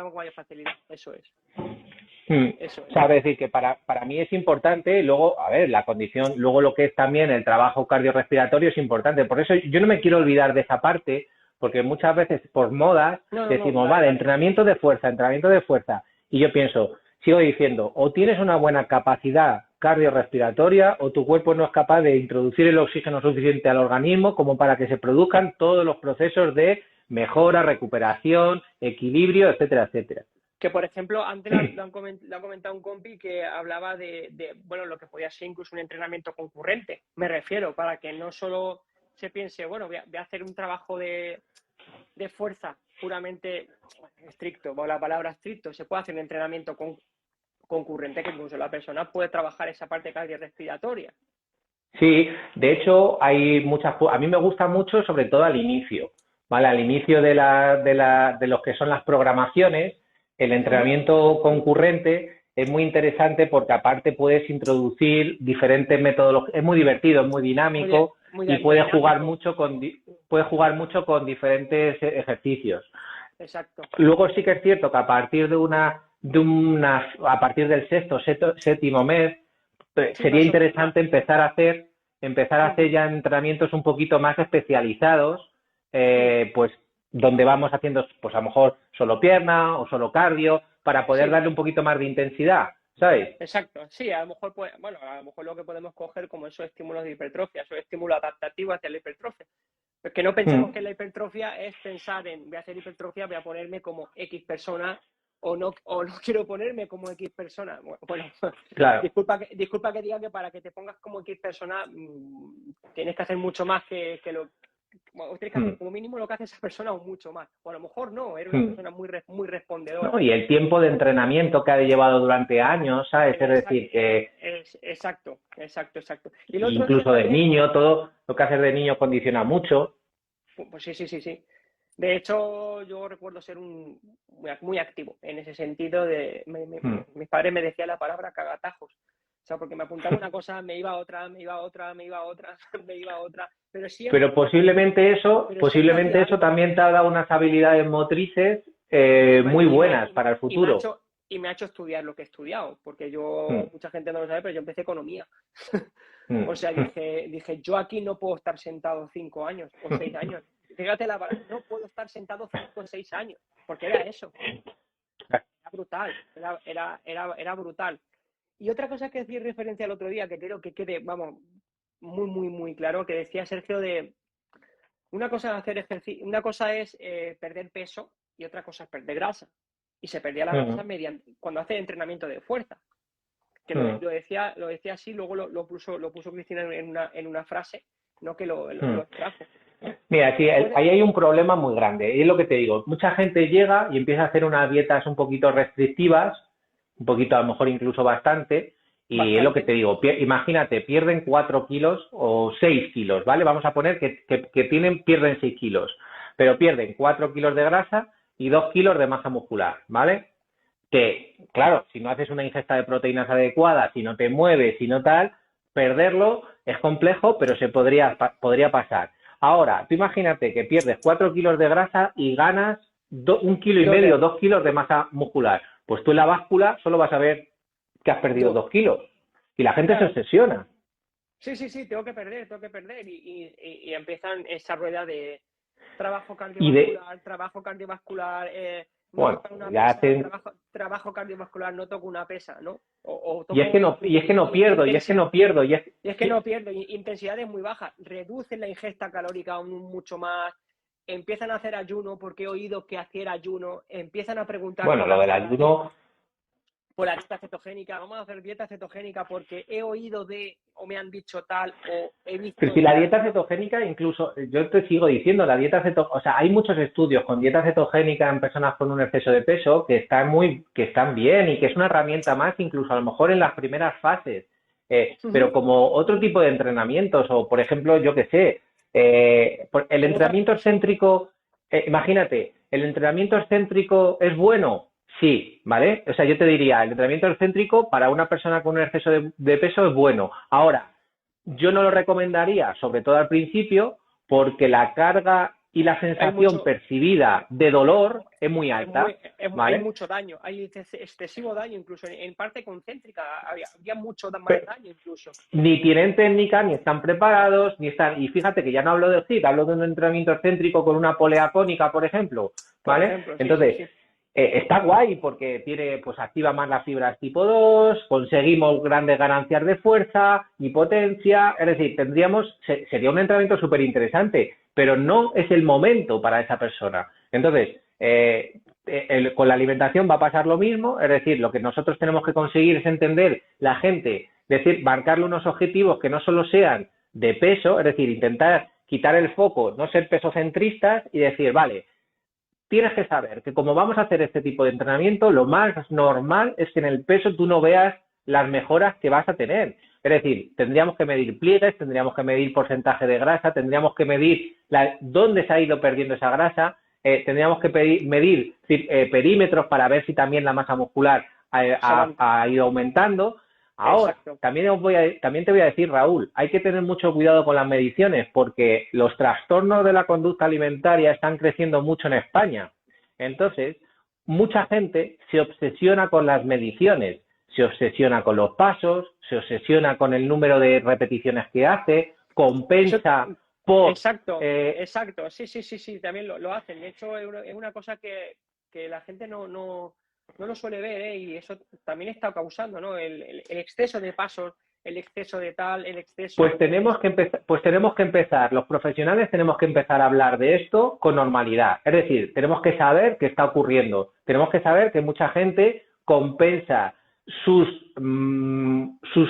con mayor facilidad, eso es. Eso es. O sea, es decir, que para mí es importante, luego, a ver, la condición, luego lo que es también el trabajo cardiorrespiratorio es importante. Por eso yo no me quiero olvidar de esa parte, porque muchas veces por modas decimos, vale, entrenamiento de fuerza. Y yo sigo diciendo, o tienes una buena capacidad cardiorrespiratoria o tu cuerpo no es capaz de introducir el oxígeno suficiente al organismo como para que se produzcan todos los procesos de mejora, recuperación, equilibrio, etcétera, etcétera. Que, por ejemplo, antes lo ha comentado un compi que hablaba de, bueno, lo que podía ser incluso un entrenamiento concurrente, me refiero, para que no solo se piense, bueno, voy a hacer un trabajo de fuerza puramente estricto, o la palabra estricto, se puede hacer un entrenamiento concurrente, que incluso la persona puede trabajar esa parte cardiorrespiratoria. Sí, de hecho hay a mí me gusta mucho, sobre todo al inicio, ¿vale? Al inicio de lo que son las programaciones, el entrenamiento concurrente es muy interesante porque aparte puedes introducir diferentes metodologías, es muy divertido, es muy dinámico y puedes jugar mucho con diferentes ejercicios. Exacto. Luego sí que es cierto que a partir a partir del séptimo mes sería interesante empezar a hacer ya entrenamientos un poquito más especializados, pues donde vamos haciendo, pues a lo mejor solo pierna o solo cardio, para poder darle un poquito más de intensidad, ¿sabes? Exacto, sí, a lo mejor lo que podemos coger como esos estímulos de hipertrofia, esos estímulos adaptativos hacia la hipertrofia. Pues que no pensemos que la hipertrofia es pensar en voy a hacer hipertrofia, voy a ponerme como X persona o no quiero ponerme como X persona. Bueno, claro. disculpa que diga que para que te pongas como X persona tienes que hacer mucho más que lo tienes que hacer como mínimo lo que hace esa persona o mucho más. O a lo mejor no, era una persona muy respondedora. No, y el tiempo de entrenamiento que ha llevado durante años, ¿sabes? Es decir, que... Exacto. Y incluso de niño, todo lo que haces de niño condiciona mucho. Pues sí. De hecho, yo recuerdo ser muy activo en ese sentido. Mis padres me decían la palabra cagatajos. O sea, porque me apuntaba una cosa, me iba a otra. Pero posiblemente eso también te ha dado unas habilidades motrices muy buenas para el futuro. y me ha hecho estudiar lo que he estudiado, porque yo, mucha gente no lo sabe, pero yo empecé economía. O sea, dije, yo aquí no puedo estar sentado 5 años o 6 años. Fíjate, no puedo estar sentado 5 o 6 años, porque era eso. Era brutal, era brutal. Y otra cosa que decía referencia al otro día, que quiero que quede, vamos, muy, muy, muy claro, que decía Sergio de una cosa es hacer ejercicio, una cosa es perder peso y otra cosa es perder grasa. Y se perdía la grasa cuando hace entrenamiento de fuerza. Que lo decía así, luego lo puso Cristina en una frase, no que lo extrajo. Mira, sí, ahí hay un problema muy grande. Y es lo que te digo. Mucha gente llega y empieza a hacer unas dietas un poquito restrictivas, un poquito, a lo mejor incluso bastante. Y es lo que te digo. Imagínate, pierden 4 kilos o 6 kilos, ¿vale? Vamos a poner que pierden 6 kilos. Pero pierden 4 kilos de grasa y 2 kilos de masa muscular, ¿vale? Que, claro, si no haces una ingesta de proteínas adecuada, si no te mueves, si no tal, perderlo es complejo, pero se podría pasar. Ahora, tú imagínate que pierdes 4 kilos de grasa y ganas 1,5 kilos, 2 kilos de masa muscular. Pues tú en la báscula solo vas a ver que has perdido 2 kilos. Y la gente se obsesiona. Sí, tengo que perder. Y empiezan esa rueda de trabajo cardiovascular, bueno, ya hacen... trabajo cardiovascular, no toco una pesa, ¿no? Y es que no pierdo. Intensidades muy bajas, reducen la ingesta calórica aún mucho más, empiezan a hacer ayuno, porque he oído que hacer ayuno, empiezan a preguntar... Bueno, lo del ayuno... Por la dieta cetogénica, vamos a hacer dieta cetogénica porque he oído o me han dicho tal, o he visto... Pero si la dieta cetogénica, incluso, yo te sigo diciendo, la dieta cetogénica, o sea, hay muchos estudios con dieta cetogénica en personas con un exceso de peso que están bien y que es una herramienta más, incluso a lo mejor en las primeras fases. Pero como otro tipo de entrenamientos, o por ejemplo, yo qué sé, el entrenamiento excéntrico, imagínate, ¿el entrenamiento excéntrico es bueno? Sí, ¿vale? O sea, yo te diría, el entrenamiento excéntrico para una persona con un exceso de peso es bueno. Ahora, yo no lo recomendaría, sobre todo al principio, porque la carga y la sensación percibida de dolor es muy alta. ¿vale? Hay mucho daño, hay excesivo daño, incluso en parte concéntrica, había mucho más daño incluso. Ni tienen técnica, ni están preparados, ni están... Y fíjate que ya no hablo del HIIT, hablo de un entrenamiento excéntrico con una polea cónica, por ejemplo. ¿Vale? Entonces... Sí. Está guay porque pues activa más las fibras tipo 2, conseguimos grandes ganancias de fuerza y potencia, es decir, sería un entrenamiento súper interesante, pero no es el momento para esa persona. Entonces, con la alimentación va a pasar lo mismo, es decir, lo que nosotros tenemos que conseguir es entender la gente, marcarle unos objetivos que no solo sean de peso, es decir, intentar quitar el foco, no ser pesocentristas y decir, vale, tienes que saber que como vamos a hacer este tipo de entrenamiento, lo más normal es que en el peso tú no veas las mejoras que vas a tener. Es decir, tendríamos que medir pliegues, tendríamos que medir porcentaje de grasa, tendríamos que medir dónde se ha ido perdiendo esa grasa, tendríamos que medir perímetros para ver si también la masa muscular ha ido aumentando. Ahora, también te voy a decir, Raúl, hay que tener mucho cuidado con las mediciones porque los trastornos de la conducta alimentaria están creciendo mucho en España. Entonces, mucha gente se obsesiona con las mediciones, se obsesiona con los pasos, se obsesiona con el número de repeticiones que hace, compensa por... Exacto, sí, también lo hacen. De hecho, es una cosa que la gente no lo suele ver, y eso también está causando, ¿no? El exceso de pasos, el exceso de tal, el exceso... Pues tenemos que empezar, los profesionales tenemos que empezar a hablar de esto con normalidad. Es decir, tenemos que saber qué está ocurriendo. Tenemos que saber que mucha gente compensa sus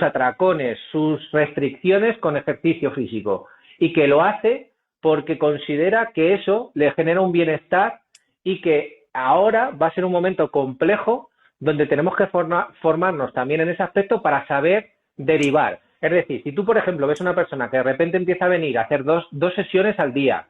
atracones, sus restricciones con ejercicio físico y que lo hace porque considera que eso le genera un bienestar y que ahora va a ser un momento complejo donde tenemos que formarnos también en ese aspecto para saber derivar. Es decir, si tú, por ejemplo, ves una persona que de repente empieza a venir a hacer dos sesiones al día,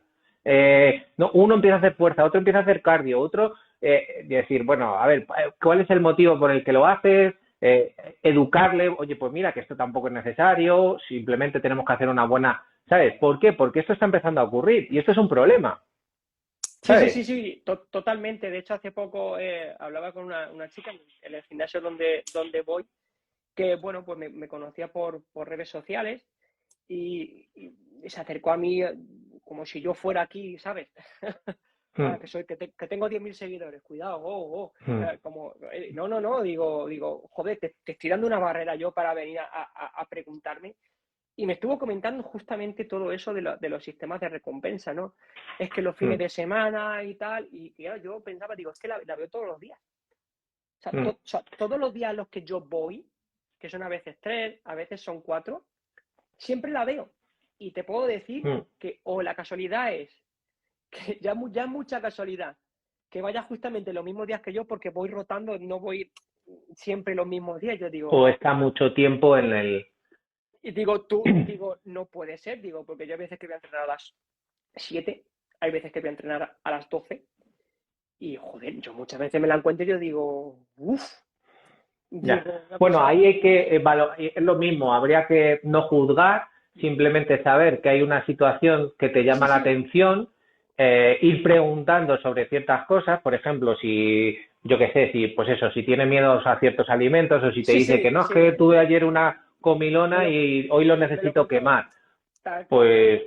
uno empieza a hacer fuerza, otro empieza a hacer cardio, otro, decir, bueno, a ver, ¿cuál es el motivo por el que lo haces? Educarle, oye, pues mira, que esto tampoco es necesario, simplemente tenemos que hacer una buena... ¿Sabes? ¿Por qué? Porque esto está empezando a ocurrir y esto es un problema. Sí, sí, ¿sabes? sí, sí, totalmente. De hecho, hace poco hablaba con una chica en el gimnasio donde voy, que, bueno, pues me conocía por redes sociales y se acercó a mí como si yo fuera aquí, ¿sabes? Mm, Que tengo 10.000 seguidores, cuidado, mm, como, no, no, no, digo, joder, te estoy dando una barrera yo para venir a preguntarme. Y me estuvo comentando justamente todo eso de los sistemas de recompensa, ¿no? Es que los fines mm, de semana y tal, y claro, yo pensaba, digo, es que la veo todos los días. mm, O sea, todos los días a los que yo voy, que son a veces 3, a veces son 4, siempre la veo. Y te puedo decir mm. que o la casualidad es, que ya es mucha casualidad, que vaya justamente los mismos días que yo, porque voy rotando, no voy siempre los mismos días. Yo digo, O está mucho tiempo en el... y digo, no puede ser, digo, porque yo hay veces que voy a entrenar a las 7, hay veces que voy a entrenar a las 12, y joder, yo muchas veces me la encuentro y yo digo, uff, Ya. digo, una Bueno, cosa, ahí hay que es lo mismo, habría que no juzgar, simplemente saber que hay una situación que te sí, llama la sí, atención, ir preguntando sobre ciertas cosas, por ejemplo, si, yo qué sé, si, pues eso, si tiene miedo a ciertos alimentos o si te sí, dice que sí, no, es sí, que tuve ayer una me comilona lo, y hoy lo me lo necesito contó, quemar, tal cual, pues,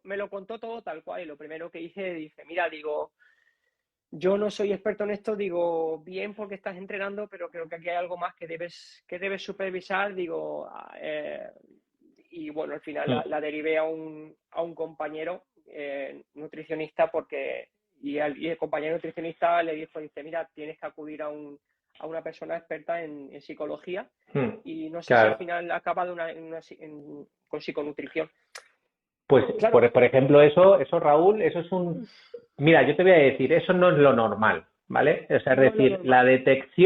me lo contó todo tal cual, y lo primero que hice, dice, mira, digo, yo no soy experto en esto, digo, bien porque estás entrenando, pero creo que aquí hay algo más que debes supervisar, digo, y bueno, al final mm, la derivé a un compañero nutricionista y el compañero nutricionista le dijo, dice, mira, tienes que acudir a una persona experta en psicología mm, y no sé si al claro. final acaba con psiconutrición. Pues, Claro, por ejemplo, eso, Raúl, eso es un... Mira, yo te voy a decir, eso no es lo normal, ¿vale? O sea, es no es lo decir, normal.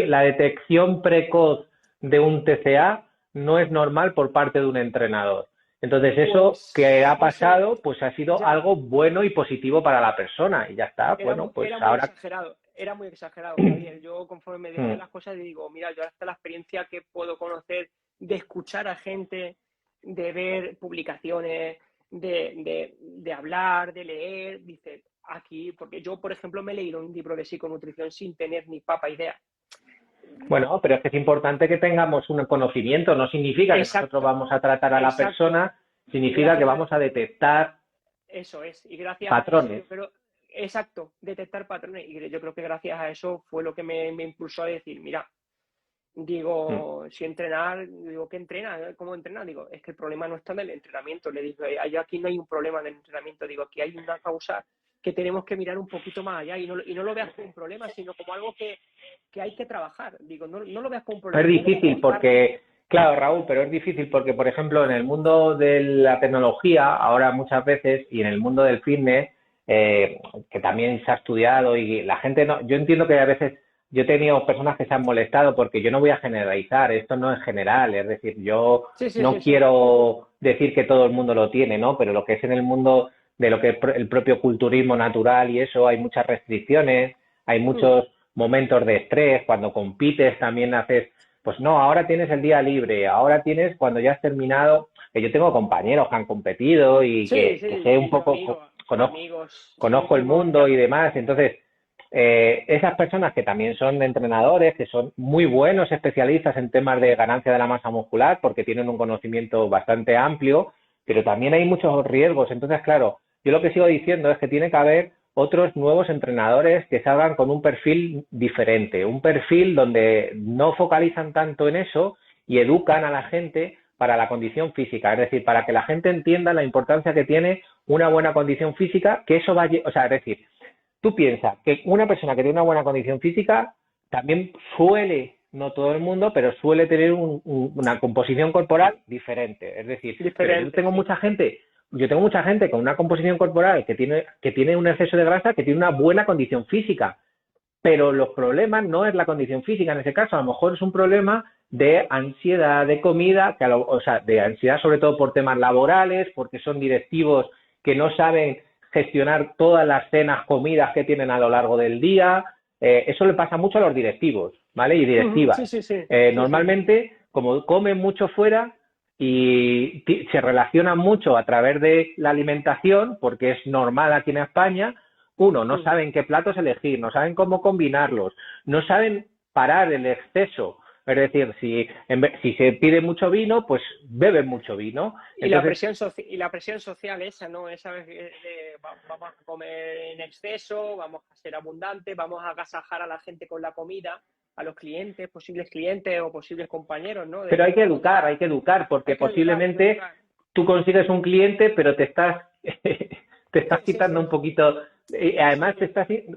la detección precoz de un TCA no es normal por parte de un entrenador. Entonces, eso que Pues ha eso pasado, pues ha sido ya algo bueno y positivo para la persona. Y ya está, bueno, pues ahora... era muy exagerado, Javier. Yo conforme me decían Mm, las cosas digo, mira, yo hasta la experiencia que puedo conocer de escuchar a gente, de ver publicaciones, de hablar, de leer, dice, aquí, porque yo, por ejemplo, me he leído un libro de psiconutrición sin tener ni papa idea. Bueno, pero es que es importante que tengamos un conocimiento, no significa que nosotros Exacto, vamos a tratar a la exacto. persona, Y significa que gracias a vamos a detectar eso es, y gracias a eso patrones. yo creo, exacto, detectar patrones, y yo creo que gracias a eso fue lo que me impulsó a decir, mira, Mm. digo, si entrenar, digo, ¿qué entrena? ¿Cómo entrena? Digo, es que el problema no está en el entrenamiento, le digo, aquí no hay un problema en el entrenamiento, digo, aquí hay una causa que tenemos que mirar un poquito más allá y no lo veas como un problema, sino como algo que hay que trabajar, digo, no lo veas como un Es problema, difícil identificarlo. porque, claro, Raúl, pero es difícil porque, por ejemplo, en el mundo de la tecnología, ahora muchas veces, y en el mundo del fitness, que también se ha estudiado y la gente no, yo entiendo que a veces yo he tenido personas que se han molestado porque yo no voy a generalizar, esto no es general, es decir, yo Sí, sí, no sí, sí. quiero decir que todo el mundo lo tiene, ¿no? Pero lo que es en el mundo de lo que es el propio culturismo natural y eso, hay muchas restricciones, hay Mm, muchos momentos de estrés, cuando compites también haces pues no, ahora tienes el día libre, ahora tienes cuando ya has terminado, que yo tengo compañeros que han competido y sí, que sé un sí, poco, conozco, amigos conozco el íntimos, mundo y demás, entonces esas personas que también son entrenadores, que son muy buenos especialistas en temas de ganancia de la masa muscular, porque tienen un conocimiento bastante amplio, pero también hay muchos riesgos. Entonces, claro, yo lo que sigo diciendo es que tiene que haber otros nuevos entrenadores que salgan con un perfil diferente, un perfil donde no focalizan tanto en eso y educan a la gente para la condición física, es decir, para que la gente entienda la importancia que tiene una buena condición física, que eso va, o sea, es decir, tú piensas que una persona que tiene una buena condición física también suele, no todo el mundo, pero suele tener una composición corporal diferente. Es decir, pero diferentes, sí. yo tengo mucha gente con una composición corporal que tiene un exceso de grasa, que tiene una buena condición física, pero los problemas no es la condición física en ese caso, a lo mejor es un problema de ansiedad, de comida, o sea, de ansiedad sobre todo por temas laborales, porque son directivos que no saben gestionar todas las cenas, comidas que tienen a lo largo del día. Eso le pasa mucho a los directivos, ¿vale? Y Sí, directivas. sí, sí, sí, sí. Normalmente, como comen mucho fuera y se relacionan mucho a través de la alimentación, porque es normal aquí en España, Uno, no Mm. saben qué platos elegir, no saben cómo combinarlos, no saben parar el exceso. Es decir, si se pide mucho vino, pues beben mucho vino. Y la Entonces, presión y la presión social esa, ¿no? Esa vamos a comer en exceso, vamos a ser abundantes, vamos a agasajar a la gente con la comida, a los clientes, posibles clientes o posibles compañeros, ¿no? pero hay que educar, porque Hay que posiblemente educar. tú consigues un cliente, pero te estás Sí, sí, quitando un sí. poquito, Sí, además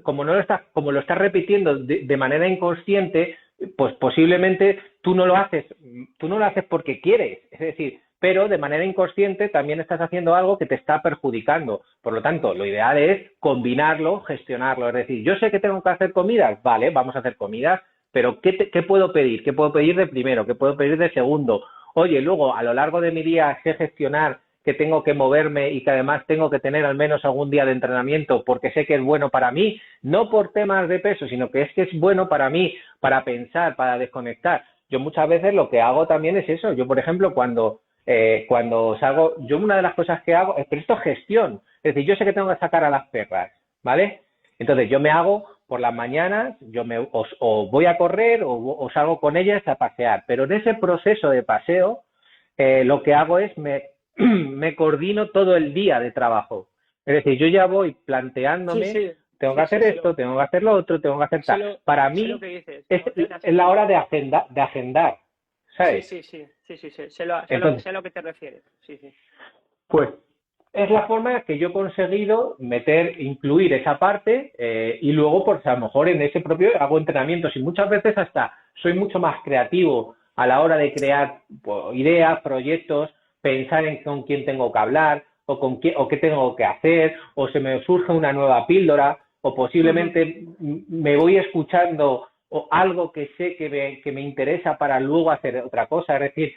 como no lo estás, como lo estás repitiendo de manera inconsciente, pues posiblemente tú no lo haces porque quieres, es decir, pero de manera inconsciente también estás haciendo algo que te está perjudicando. Por lo tanto, lo ideal es combinarlo, gestionarlo. Es decir, yo sé que tengo que hacer comidas, vale, vamos a hacer comidas, pero ¿qué puedo pedir? ¿Qué puedo pedir de primero? ¿Qué puedo pedir de segundo? Oye, luego a lo largo de mi día sé gestionar que tengo que moverme y que además tengo que tener al menos algún día de entrenamiento porque sé que es bueno para mí, no por temas de peso, sino que es bueno para mí, para pensar, para desconectar. Yo muchas veces lo que hago también es eso. Yo, por ejemplo, cuando salgo, yo una de las cosas que hago es, pero esto es gestión. Es decir, yo sé que tengo que sacar a las perras, ¿vale? Entonces yo me hago por las mañanas, o voy a correr o salgo con ellas a pasear, pero en ese proceso de paseo lo que hago es me coordino todo el día de trabajo. Es decir, yo ya voy sí, planteándome, sí, tengo que sí, sí, hacer esto, tengo que hacer lo otro, tengo que hacer tal. Para sé lo mí que dices. Ordenas es tu la hora día. de agendar, Sí, ¿sabes? sí, sí, sí, sí, sí. Entonces, Sé a lo que te refieres. Sí, sí. pues es la forma que yo he conseguido incluir esa parte y luego, pues a lo mejor en ese propio hago entrenamientos y muchas veces hasta soy mucho más creativo a la hora de crear pues, ideas, proyectos, pensar en con quién tengo que hablar o qué tengo que hacer o se me surge una nueva píldora o Ujú. posiblemente me voy escuchando o algo que sé que me interesa para luego hacer otra cosa. Es decir,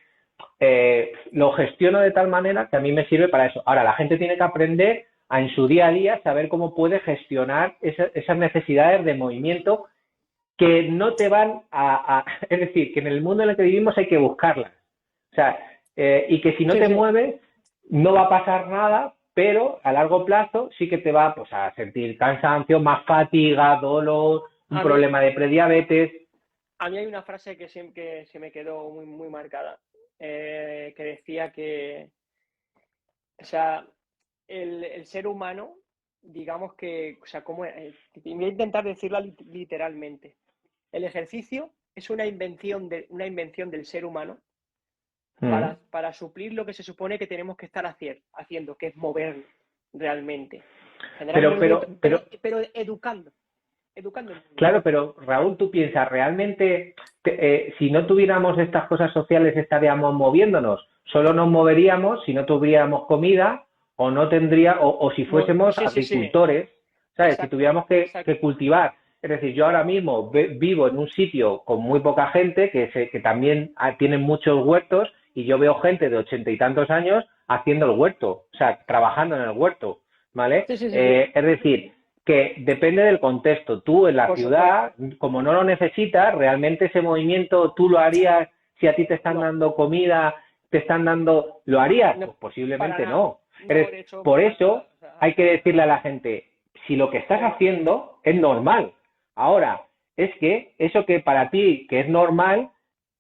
lo gestiono de tal manera que a mí me sirve para eso. Ahora, la gente tiene que aprender a en su día a día saber cómo puede gestionar esas necesidades de movimiento que no te van es decir, que en el mundo en el que vivimos hay que buscarlas. O sea, y que si no Sí, te sí. mueves no va a pasar nada, pero a largo plazo sí que te va pues, a sentir cansancio, más fatiga, dolor, un A mí, problema de prediabetes. a mí hay una frase que siempre se me quedó muy, muy marcada, que decía que, o sea, el ser humano, digamos que, o sea, voy a intentar decirla literalmente. El ejercicio es una invención del ser humano Mm. para suplir lo que se supone que tenemos que estar haciendo, que es movernos realmente. Generar movimiento, Pero pero educando el claro, movimiento. pero Raúl, tú piensas, realmente, si no tuviéramos estas cosas sociales, estaríamos moviéndonos. Solo nos moveríamos si no tuviéramos comida o no tendría, o si fuésemos Sí, sí, sí, agricultores, ¿sabes? Si exacto, tuviéramos que exacto. cultivar. Es decir, yo ahora mismo vivo en un sitio con muy poca gente que también tienen muchos huertos y yo veo gente de 80 y tantos años haciendo el huerto, o sea, trabajando en el huerto, ¿vale? Sí, sí, sí, sí, Es decir, que depende del contexto. Tú en la por supuesto. ciudad, como no lo necesitas, realmente ese movimiento tú lo harías si a ti te están No, dando comida, te están dando, ¿lo harías? no, Pues para posiblemente nada. no. No, de hecho, Por para eso nada. O sea, hay que decirle a la gente, si lo que estás haciendo es normal. Ahora, es que eso que para ti, que es normal,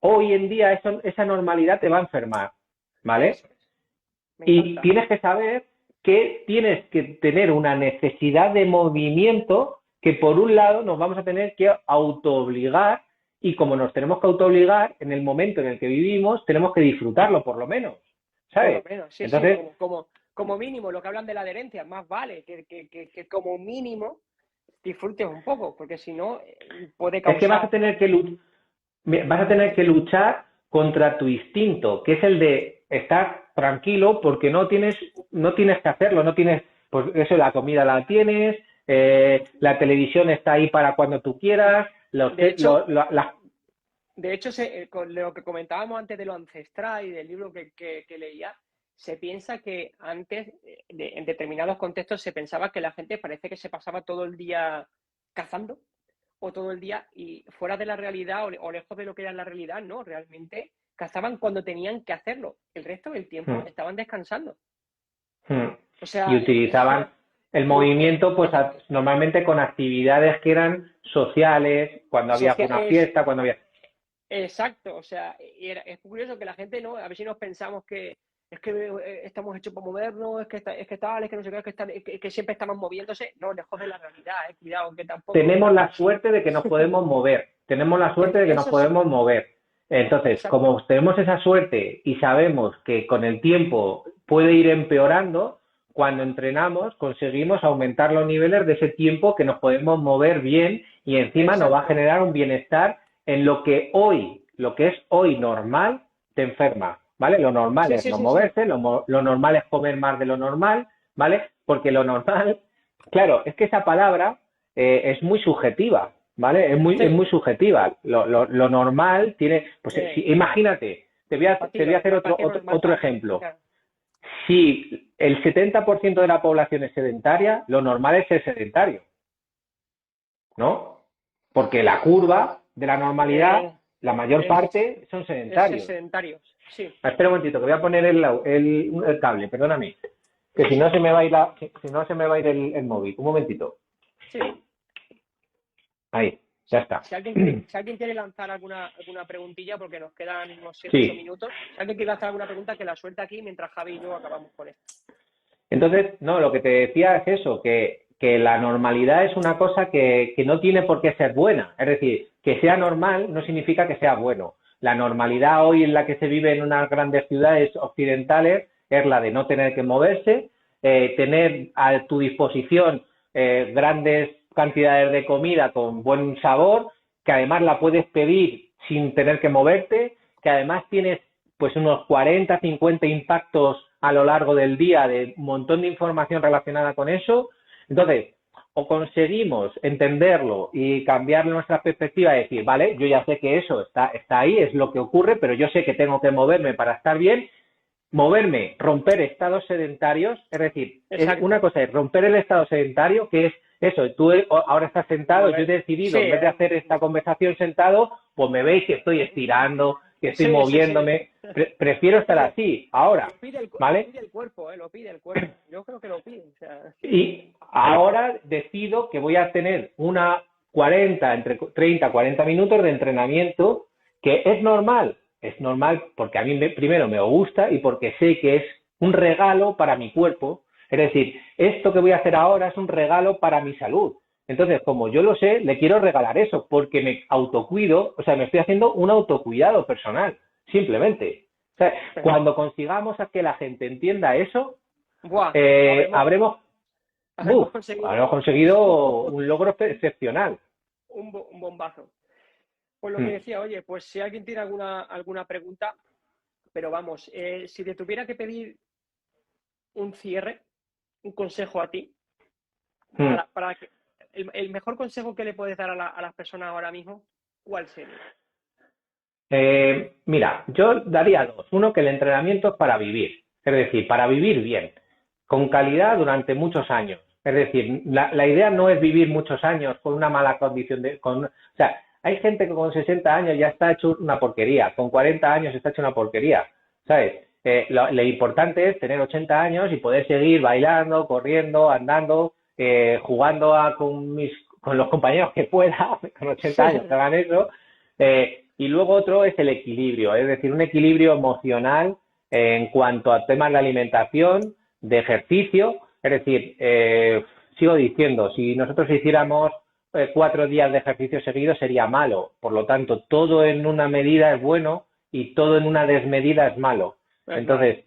hoy en día esa normalidad te va a enfermar, ¿vale? eso es. Me Y encanta. tienes que saber que tienes que tener una necesidad de movimiento que por un lado nos vamos a tener que autoobligar y como nos tenemos que autoobligar en el momento en el que vivimos tenemos que disfrutarlo por lo menos, Por lo ¿sabes? menos, sí, sí, Entonces, como mínimo, lo que hablan de la adherencia, más vale que como mínimo disfrutes un poco, porque si no, puede es que causar. vas a tener que luchar contra tu instinto, que es el de estar tranquilo porque no tienes que hacerlo, no tienes, pues eso, la comida la tienes, la televisión está ahí para cuando tú quieras, De hecho, con lo que comentábamos antes de lo ancestral y del libro que leía, se piensa que antes, en determinados contextos, se pensaba que la gente parece que se pasaba todo el día cazando o todo el día y fuera de la realidad o lejos de lo que era la realidad, no, realmente cazaban cuando tenían que hacerlo. El resto del tiempo estaban descansando. O y sea, utilizaban, el movimiento, pues normalmente con actividades que eran sociales, cuando había una fiesta, cuando había... Exacto, o sea, es curioso que la gente, ¿no? A ver si nos pensamos que es que estamos hechos para movernos, es que tal, es que no sé qué, que siempre estamos moviéndose. No, lejos de la realidad, cuidado, que tampoco. Tenemos la suerte de que nos podemos mover, tenemos la suerte de que nos Eso sí, podemos mover. Entonces, exacto. como tenemos esa suerte y sabemos que con el tiempo puede ir empeorando, cuando entrenamos conseguimos aumentar los niveles de ese tiempo que nos podemos mover bien y encima nos va a Exacto. generar un bienestar en lo que es hoy normal, te enferma, ¿vale? Lo normal Sí, es sí, no sí, sí. moverse, lo normal es comer más de lo normal, ¿vale? Porque lo normal, claro, es que esa palabra es muy subjetiva, ¿vale? Es Sí. muy subjetiva. Lo normal tiene, pues imagínate, Para te ti, voy a hacer para ti es normal, otro para ti. ejemplo. Claro. Si el 70% de la población es sedentaria, lo normal es ser sedentario, ¿no? Porque la curva de la normalidad, Eh, la mayor es, parte son es sedentarios. sedentarios, sí. Espera un momentito, que voy a poner el cable, perdóname. Que Sí, si no sí, se me va a ir, si no se me va a ir el móvil. Un momentito. sí. Ahí, ya está. Si alguien quiere lanzar alguna preguntilla, porque nos quedan unos 7 8 Sí, minutos, si alguien quiere lanzar alguna pregunta, que la suelte aquí mientras Javi y yo acabamos con esto. entonces, no, lo que te decía es eso, que la normalidad es una cosa que no tiene por qué ser buena. Es decir, que sea normal no significa que sea bueno. La normalidad hoy en la que se vive en unas grandes ciudades occidentales es la de no tener que moverse, tener a tu disposición grandes cantidades de comida con buen sabor, que además la puedes pedir sin tener que moverte, que además tienes pues unos 40, 50 impactos a lo largo del día de un montón de información relacionada con eso. Entonces, o conseguimos entenderlo y cambiar nuestra perspectiva y decir, vale, yo ya sé que eso está ahí, es lo que ocurre, pero yo sé que tengo que moverme para estar bien, moverme, romper estados sedentarios, es decir, una Exacto. cosa es romper el estado sedentario, que es eso, tú ahora estás sentado, yo he Mover. Sí, decidido, en vez de hacer esta conversación sentado, pues me veis que estoy estirando, que estoy sí, sí, sí. moviéndome, prefiero Lo estar pide, así, ahora, lo ¿vale? pide el cuerpo, lo pide el cuerpo. Yo creo que lo pide. O sea, Y ahora decido que voy a tener una 40, entre 30 y 40 minutos de entrenamiento, que es normal porque a mí primero me gusta y porque sé que es un regalo para mi cuerpo. Es decir, esto que voy a hacer ahora es un regalo para mi salud. Entonces, como yo lo sé, le quiero regalar eso porque me autocuido, o sea, me estoy haciendo un autocuidado personal, simplemente. O sea, cuando consigamos a que la gente entienda eso, buah, habremos habremos conseguido habremos conseguido un logro excepcional. un bombazo. Pues lo que Mm. decía, oye, pues si alguien tiene alguna pregunta, pero vamos, si te tuviera que pedir un cierre, un consejo a ti, Mm. para que, el mejor consejo que le puedes dar a las personas ahora mismo, ¿cuál sería? Mira, yo daría dos. Uno, que el entrenamiento es para vivir, es decir, para vivir bien, con calidad durante muchos años. Es decir, la idea no es vivir muchos años con una mala condición o sea, hay gente que con 60 años ya está hecho una porquería, con 40 años está hecho una porquería, ¿sabes? Lo importante es tener 80 años y poder seguir bailando, corriendo, andando, jugando con los compañeros que pueda, con 80 años que hagan eso. Y luego otro es el equilibrio, es decir, un equilibrio emocional en cuanto a temas de alimentación, de ejercicio. Es decir, sigo diciendo, si nosotros hiciéramos 4 días de ejercicio seguido sería malo. Por lo tanto, todo en una medida es bueno y todo en una desmedida es malo. Es malo. Entonces,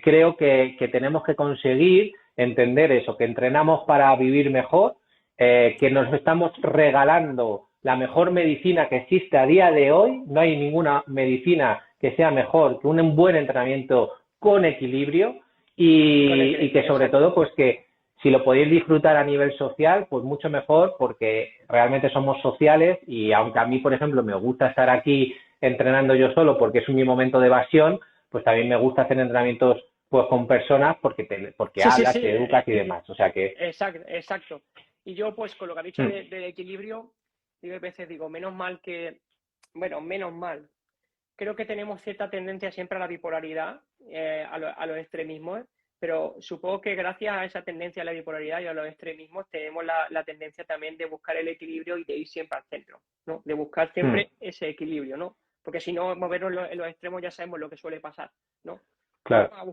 creo que tenemos que conseguir entender eso, que entrenamos para vivir mejor, que nos estamos regalando la mejor medicina que existe a día de hoy. No hay ninguna medicina que sea mejor que un buen entrenamiento con equilibrio y que sobre Exacto. todo, pues que si lo podéis disfrutar a nivel social, pues mucho mejor porque realmente somos sociales y aunque a mí, por ejemplo, me gusta estar aquí entrenando yo solo porque es mi momento de evasión, pues también me gusta hacer entrenamientos pues con personas porque Sí, sí, hablas, sí. te educas y demás. O sea que... Exacto, exacto. Y yo, pues, con lo que ha dicho Mm, del equilibrio, digo, a veces digo, menos mal que, bueno, menos mal. Creo que tenemos cierta tendencia siempre a la bipolaridad, a los extremismos, ¿eh? pero supongo que gracias a esa tendencia a la bipolaridad y a los extremismos tenemos la tendencia también de buscar el equilibrio y de ir siempre al centro, ¿no? De buscar siempre ese equilibrio, ¿no? Porque si no, movernos en los extremos ya sabemos lo que suele pasar, ¿no? Claro. Vamos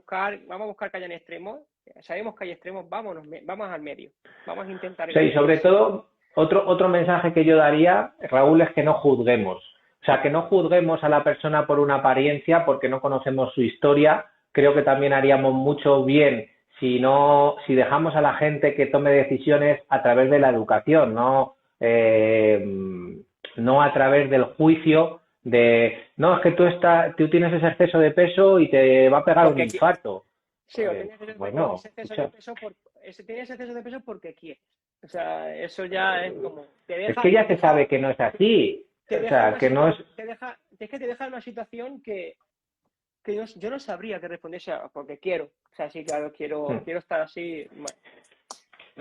a buscar que hayan extremos, sabemos que hay extremos, vamos al medio, vamos a intentar... Sí, sobre todo, otro mensaje que yo daría, Raúl, es que no juzguemos. O sea, que no juzguemos a la persona por una apariencia porque no conocemos su historia. Creo que también haríamos mucho bien si dejamos a la gente que tome decisiones a través de la educación, no a través del juicio no, es que tú tienes ese exceso de peso y te va a pegar un infarto. Sí, o tienes bueno, ese exceso de peso tienes exceso de peso porque quieres. O sea, eso ya es como... es que ya se sabe que no es así. O sea, que no es... Es que te deja en una situación que yo no sabría qué responderte porque quiero. O sea, sí, claro, quiero estar así... Bueno.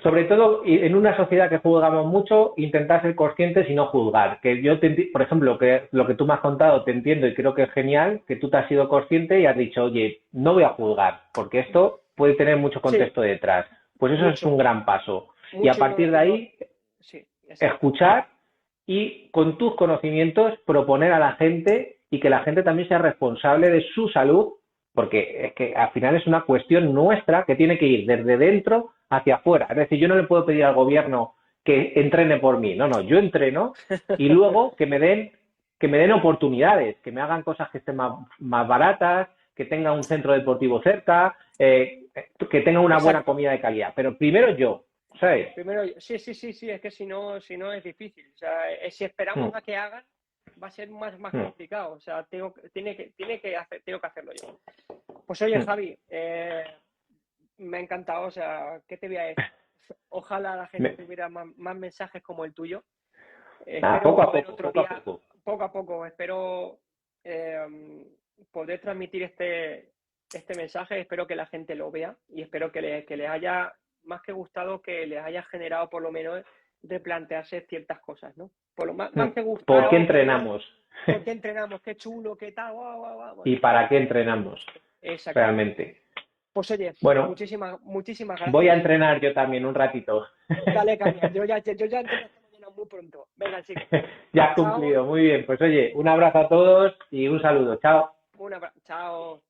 Sobre todo en una sociedad que juzgamos mucho, intentar ser conscientes y no juzgar. Que yo, por ejemplo, que lo que tú me has contado te entiendo y creo que es genial, que tú te has sido consciente y has dicho, oye, no voy a juzgar, porque esto puede tener mucho contexto detrás. Pues eso es un gran paso. Y a partir de ahí, escuchar y con tus conocimientos proponer a la gente y que la gente también sea responsable de su salud, porque es que al final es una cuestión nuestra que tiene que ir desde dentro hacia afuera. Es decir, yo no le puedo pedir al gobierno que entrene por mí. No, yo entreno y luego que me den oportunidades, que me hagan cosas que estén más baratas, que tenga un centro deportivo cerca, que tenga una buena comida de calidad. Pero primero yo, ¿sabes? Primero, sí, es que si no es difícil. O sea, si esperamos a que hagan, va a ser más complicado. O sea, tengo que hacerlo yo. Pues oye, Javi, me ha encantado. O sea, ¿qué te voy a decir? Ojalá la gente tuviera más mensajes como el tuyo. Poco a poco. Espero poder transmitir este mensaje. Espero que la gente lo vea y espero que les haya, más que gustado, que les haya generado por lo menos replantearse ciertas cosas, ¿no? Por lo más que gustado. ¿Por qué entrenamos? ¿Por qué entrenamos? ¿Qué chulo? ¿Qué tal? Guau. ¿Y para qué entrenamos? Realmente. Pues oye, bueno, muchísimas gracias. Voy a entrenar yo también un ratito. Dale, caña. Yo ya entreno esta mañana muy pronto. Venga, chicos. Ya has cumplido. Muy bien. Pues oye, un abrazo a todos y un saludo. Chao. Un abrazo. Chao.